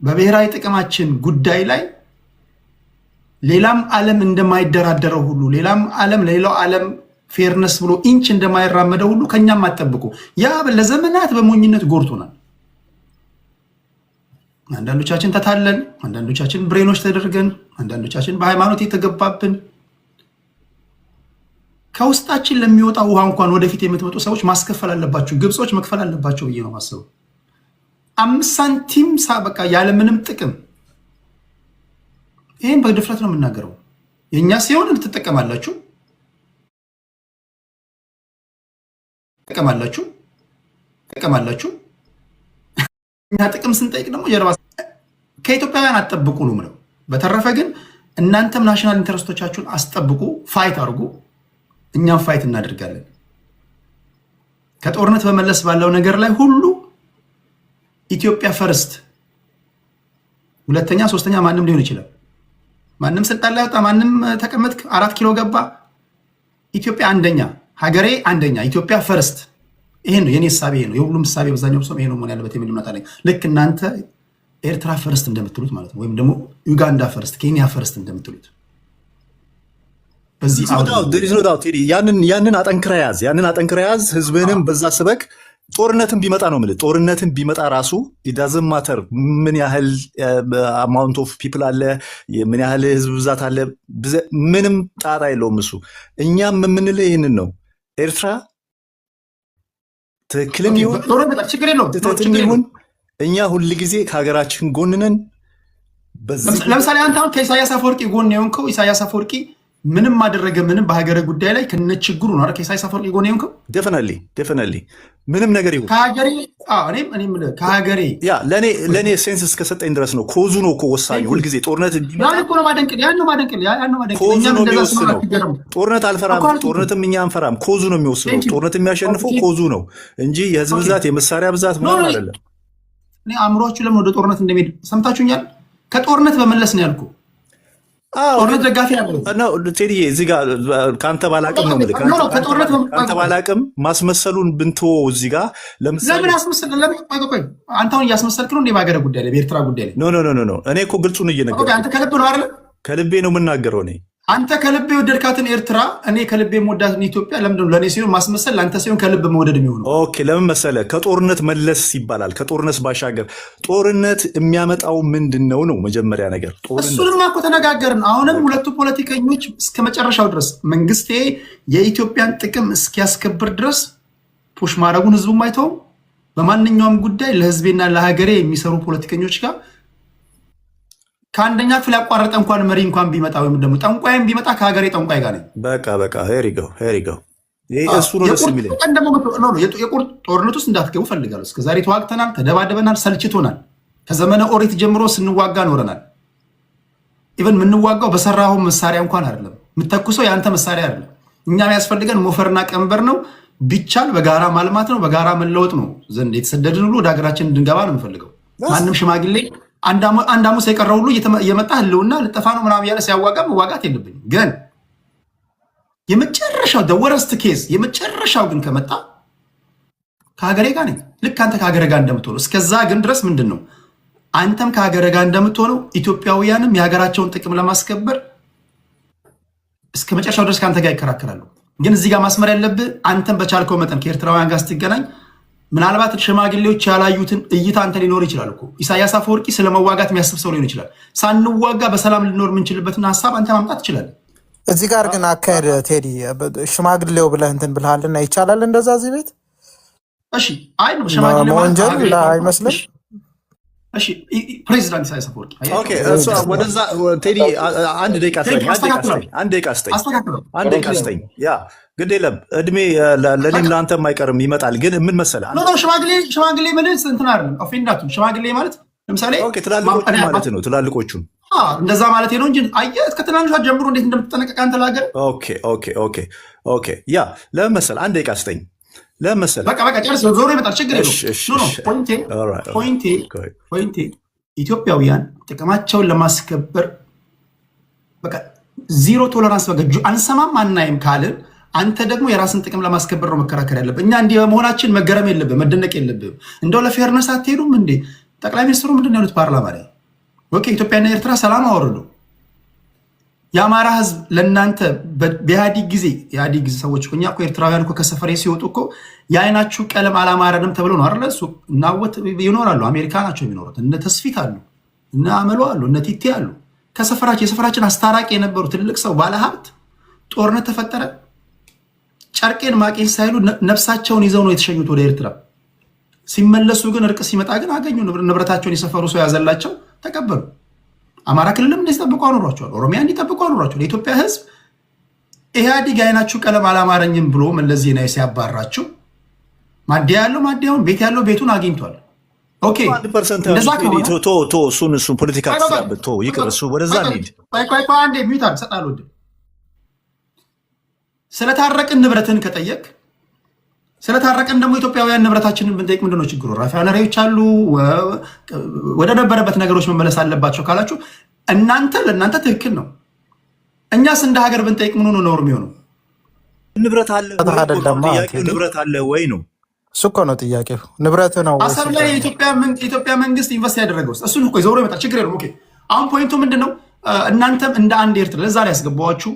በብሔራዊ ጥቅማችን ጉዳይ ላይ ሌላም ዓለም እንደማይደራደረው ሁሉ ሌላም ዓለም ለሌላው ዓለም ፌርነስ ብሎ ኢንች እንደማይራመደው ሁሉ ከኛም አትጠብቁ። ያ ለዘመናት በሞኝነት ጎርቶናል። አንዳንዶቻችን ተታለን፣ አንዳንዶቻችን ብሬኖች ተደርገን፣ አንዳንዶቻችን በሃይማኖት የተገባብን ከውስጣችን ለሚወጣ ውሃ እንኳን ወደፊት የምትመጡ ሰዎች ማስከፈል አለባቸው። ግብጾች መክፈል አለባቸው ብዬ ነው ማስበው። 5 ሳንቲም በቃ ያለምንም ጥቅም። ይህን በድፍረት ነው የምናገረው። የእኛ ሲሆን ትጠቀማላችሁ እኛ ጥቅም ስንጠይቅ ደግሞ ጀርባ ከኢትዮጵያውያን አትጠብቁ ነው የምለው። በተረፈ ግን እናንተም ናሽናል ኢንተረስቶቻችሁን አስጠብቁ፣ ፋይት አድርጉ፣ እኛም ፋይት እናደርጋለን። ከጦርነት በመለስ ባለው ነገር ላይ ሁሉ ኢትዮጵያ ፈርስት፣ ሁለተኛ ሶስተኛ ማንም ሊሆን ይችላል። ማንም ስልጣን ላይ ወጣ፣ ማንም ተቀመጥክ፣ 4 ኪሎ ገባ፣ ኢትዮጵያ አንደኛ፣ ሀገሬ አንደኛ፣ ኢትዮጵያ ፈርስት። ይሄ ነው የኔ ሐሳብ፣ ይሄ ነው የሁሉም ሐሳብ፣ የአብዛኛው ሰው ይሄ ነው መሆን ያለበት የሚል እምነት አለኝ። ልክ እናንተ ኤርትራ ፈርስት እንደምትሉት ማለት ነው፣ ወይም ደግሞ ዩጋንዳ ፈርስት፣ ኬንያ ፈርስት እንደምትሉት በዚህ ያንን አጠንክረ ያዝ፣ ያንን አጠንክረ ያዝ። ህዝብንም በዛ ስበክ። ጦርነትን ቢመጣ ነው የምልህ፣ ጦርነትን ቢመጣ ራሱ ዳዝንት ማተር ምን ያህል አማውንት ኦፍ ፒፕል አለ፣ ምን ያህል ህዝብ ብዛት አለ፣ ምንም ጣጣ የለውም እሱ። እኛም የምንልህ ይህንን ነው። ኤርትራ ትክክልም ይሁን ትክክልም ይሁን እኛ ሁል ጊዜ ከሀገራችን ጎንነን። ለምሳሌ አንተ አሁን ከኢሳያስ አፈወርቂ ጎን የሆንከው ኢሳያስ አፈወርቂ ምንም አደረገ ምንም በሀገረ ጉዳይ ላይ ከነችግሩ ነው አይደል? ከኢሳያስ አፈወርቂ ጎን የሆንከው ዴፊኒትሊ ምንም ነገር ይሁን ከሀገሬ ያ ለእኔ ሴንስ እስከሰጠኝ ድረስ ነው። ኮዙ ነው እኮ ወሳኝ። ሁልጊዜ ጦርነት ኮዙ ነው የሚወስነው። ጦርነት አልፈራም፣ ጦርነትም እኛ አንፈራም። ኮዙ ነው የሚወስነው። ጦርነት የሚያሸንፈው ኮዙ ነው እንጂ የህዝብ ብዛት የመሳሪያ ብዛት ምናምን አይደለም። እኔ አእምሯችሁ ለምን ወደ ጦርነት እንደሚሄድ ሰምታችሁኛል። ከጦርነት በመለስ ነው ያልኩ። ጦርነት ደጋፊ ነው ቴዲዬ። እዚህ ጋር ከአንተ ባላቅም ነው የምልህ፣ ከአንተ ባላቅም ማስመሰሉን ብንተወው እዚህ ጋር ለምሳሌ ለምን አስመሰል? አንተ አሁን እያስመሰልክ ነው እንደ በሀገረ ጉዳይ ላይ በኤርትራ ጉዳይ ላይ። ኖ እኔ እኮ ግልጹን እየነገርኩህ። አንተ ከልብ ነው አይደለ? ከልቤ ነው የምናገረው እኔ። አንተ ከልብ የወደድካትን ኤርትራ፣ እኔ ከልብ የምወዳትን ኢትዮጵያ ለምንድነው ለእኔ ሲሆን ማስመሰል፣ ለአንተ ሲሆን ከልብ መውደድ የሚሆነው? ኦኬ ለምን መሰለህ? ከጦርነት መለስ ይባላል። ከጦርነት ባሻገር ጦርነት የሚያመጣው ምንድን ነው ነው መጀመሪያ ነገር። እሱንማ እኮ ተነጋገርን። አሁንም ሁለቱ ፖለቲከኞች እስከ መጨረሻው ድረስ መንግስቴ የኢትዮጵያን ጥቅም እስኪያስከብር ድረስ ፑሽ ማድረጉን ህዝቡም አይተውም። በማንኛውም ጉዳይ ለህዝቤና ለሀገሬ የሚሰሩ ፖለቲከኞች ጋር ከአንደኛ ክፍል ያቋረጠ እንኳን መሪ እንኳን ቢመጣ ወይም ደግሞ ጠንቋይም ቢመጣ ከሀገሬ ጠንቋይ ጋር ነኝ። በቃ ሄሪገው እሱ ነው ደስ የሚለኝ። የቁርጥ ጦርነት ውስጥ እንዳትገቡ ፈልጋለሁ። እስከዛሬ ተዋግተናል፣ ተደባደበናል፣ ሰልችቶናል። ከዘመነ ኦሪት ጀምሮ ስንዋጋ ኖረናል። ኢቨን የምንዋጋው በሰራው መሳሪያ እንኳን አይደለም፣ የምተኩሰው የአንተ መሳሪያ አይደለም። እኛም ያስፈልገን ሞፈርና ቀንበር ነው። ቢቻል በጋራ ማልማት ነው፣ በጋራ መለወጥ ነው። ዘንድ የተሰደድን ሁሉ ወደ ሀገራችን እንድንገባ ነው የምፈልገው። ማንም ሽማግሌ አንድ አሙስ የቀረው ሁሉ እየመጣ ህልውና ልጠፋ ነው ምናምን ያለ ሲያዋጋ መዋጋት የለብኝም። ግን የመጨረሻው ወረስት ኬዝ የመጨረሻው ግን ከመጣ ከሀገሬ ጋር ነኝ። ልክ አንተ ከሀገሬ ጋር እንደምትሆነው እስከዛ ግን ድረስ ምንድን ነው አንተም ከሀገሬ ጋር እንደምትሆነው ኢትዮጵያውያንም የሀገራቸውን ጥቅም ለማስከበር እስከ መጨረሻው ድረስ ከአንተ ጋር ይከራከራሉ። ግን እዚህ ጋር ማስመር ያለብህ አንተም በቻልከው መጠን ከኤርትራውያን ጋር ስትገናኝ ምናልባት ሽማግሌዎች ያላዩትን እይታ አንተ ሊኖር ይችላል እኮ። ኢሳያስ አፈወርቂ ስለመዋጋት የሚያስብ ሰው ሊሆን ይችላል። ሳንዋጋ በሰላም ልኖር የምንችልበትን ሀሳብ አንተ ማምጣት ትችላለህ። እዚህ ጋር ግን አካሄድ ቴዲ ሽማግሌው ብለህ እንትን ብልሃልና ይቻላል እንደዛ እዚህ ቤት? እሺ አይ ነው ሽማግሌ ወንጀል አይመስልም። እሺ ፕሬዚዳንት ኢሳያስ አፈወርቂ ኦኬ፣ እሱ ወደዛ ቴዲ አንድ ደቂቃ አስተኝ ያ ግድ የለም እድሜ ለኔም ለአንተም አይቀርም ይመጣል። ግን ምን መሰለህ ሽማግሌ ማለት እንትን አይደለም ኦፌንዳቱ ሽማግሌ ማለት ለምሳሌ ትላልቆቹ ማለት ነው። ትላልቆቹን እንደዛ ማለት ነው እንጂ አየህ ከትናንሿ ጀምሮ እንዴት እንደምትጠነቀቅ አንተ ለሀገር። ኦኬ ያ ለምን መሰለህ አንድ ደቂቃ አስተኝ ለምን መሰለህ በቃ ጨርስ ዞሮ ይመጣል ችግር የለውም። ፖይንቴ ኢትዮጵያውያን ጥቅማቸውን ለማስከበር በቃ ዚሮ ቶለራንስ በገጁ አንሰማም አናይም ካልን አንተ ደግሞ የራስን ጥቅም ለማስከበር ነው መከራከር ያለብህ። እኛ እንዲህ በመሆናችን መገረም የለብህም፣ መደነቅ የለብህም። እንደው ለፌርነስ አትሄዱም እንዴ? ጠቅላይ ሚኒስትሩ ምንድን ያሉት ፓርላማ ላይ ኦኬ ኢትዮጵያና ኤርትራ ሰላም አወረዱ። የአማራ ህዝብ ለእናንተ በኢህአዲግ ጊዜ ሰዎች እኛ እኮ ኤርትራውያን እኮ ከሰፈሬ ሲወጡ እኮ የአይናችሁ ቀለም አላማረንም ተብሎ ነው አይደለ? እሱ እናወት ይኖራሉ። አሜሪካ ናቸው የሚኖሩት። እነ ተስፊት አሉ፣ እነ አመሎ አሉ፣ እነ ቲቴ አሉ። የሰፈራችን አስታራቂ የነበሩ ትልቅ ሰው ባለሀብት ጦርነት ተፈጠረ። ጨርቄን ማቄን ሳይሉ ነፍሳቸውን ይዘው ነው የተሸኙት ወደ ኤርትራ። ሲመለሱ ግን እርቅ ሲመጣ ግን አገኙ። ንብረታቸውን የሰፈሩ ሰው ያዘላቸው ተቀበሉ። አማራ ክልልም እንዲጠብቁ አኖሯቸዋል። ኦሮሚያ እንዲጠብቁ አኖሯቸዋል። የኢትዮጵያ ህዝብ ኢህአዲግ አይናችሁ ቀለም አላማረኝም ብሎ መለስ ዜናዊ ሲያባራችሁ ማደያ ያለው ማደያውን፣ ቤት ያለው ቤቱን አግኝቷል። ኦኬ 1% እንደዛ ከሆነ እሱን ፖለቲካ ተስራበት ይቅር፣ እሱ ወደዛ እንሂድ። ቆይ አንዴ ሚዩት ሰጣለሁ። ስለታረቅን ንብረትን ከጠየቅ ስለታረቅን ደግሞ ኢትዮጵያውያን ንብረታችንን ብንጠይቅ ምንድነው ችግሩ? ራፊያነሪዎች አሉ፣ ወደ ነበረበት ነገሮች መመለስ አለባቸው ካላችሁ ለእናንተ ትክክል ነው። እኛስ እንደ ሀገር ብንጠይቅ ምን ሆኖ ነው የሚሆነው? ንብረት አለ ንብረት አለ ወይ ነው እሱ እኮ ነው ጥያቄው። ንብረት ነው አሰብ ላይ የኢትዮጵያ መንግስት ኢንቨስት ያደረገው እሱን እኮ ዞሮ ይመጣል። ችግር የለም። ኦኬ አሁን ፖይንቱ ምንድነው? እናንተም እንደ አንድ ኤርትራ ለዛ ላይ ያስገባዋችሁ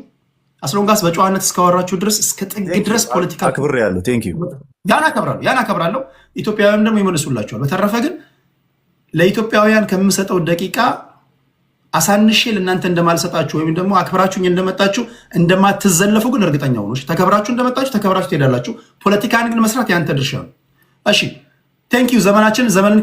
አስሎንጋስ በጨዋነት እስካወራችሁ ድረስ እስከ ጥግ ድረስ ፖለቲካ አክብሬ ያለው ያን አከብራለሁ። ኢትዮጵያውያን ደግሞ ይመልሱላችኋል። በተረፈ ግን ለኢትዮጵያውያን ከምሰጠው ደቂቃ አሳንሼ ለእናንተ እንደማልሰጣችሁ ወይም ደግሞ አክብራችሁኝ እንደመጣችሁ እንደማትዘለፉ ግን እርግጠኛ ሆኖ ተከብራችሁ እንደመጣችሁ ተከብራችሁ ትሄዳላችሁ። ፖለቲካን ግን መስራት ያንተ ድርሻ ነው። እሺ ቴንክ ዩ። ዘመንን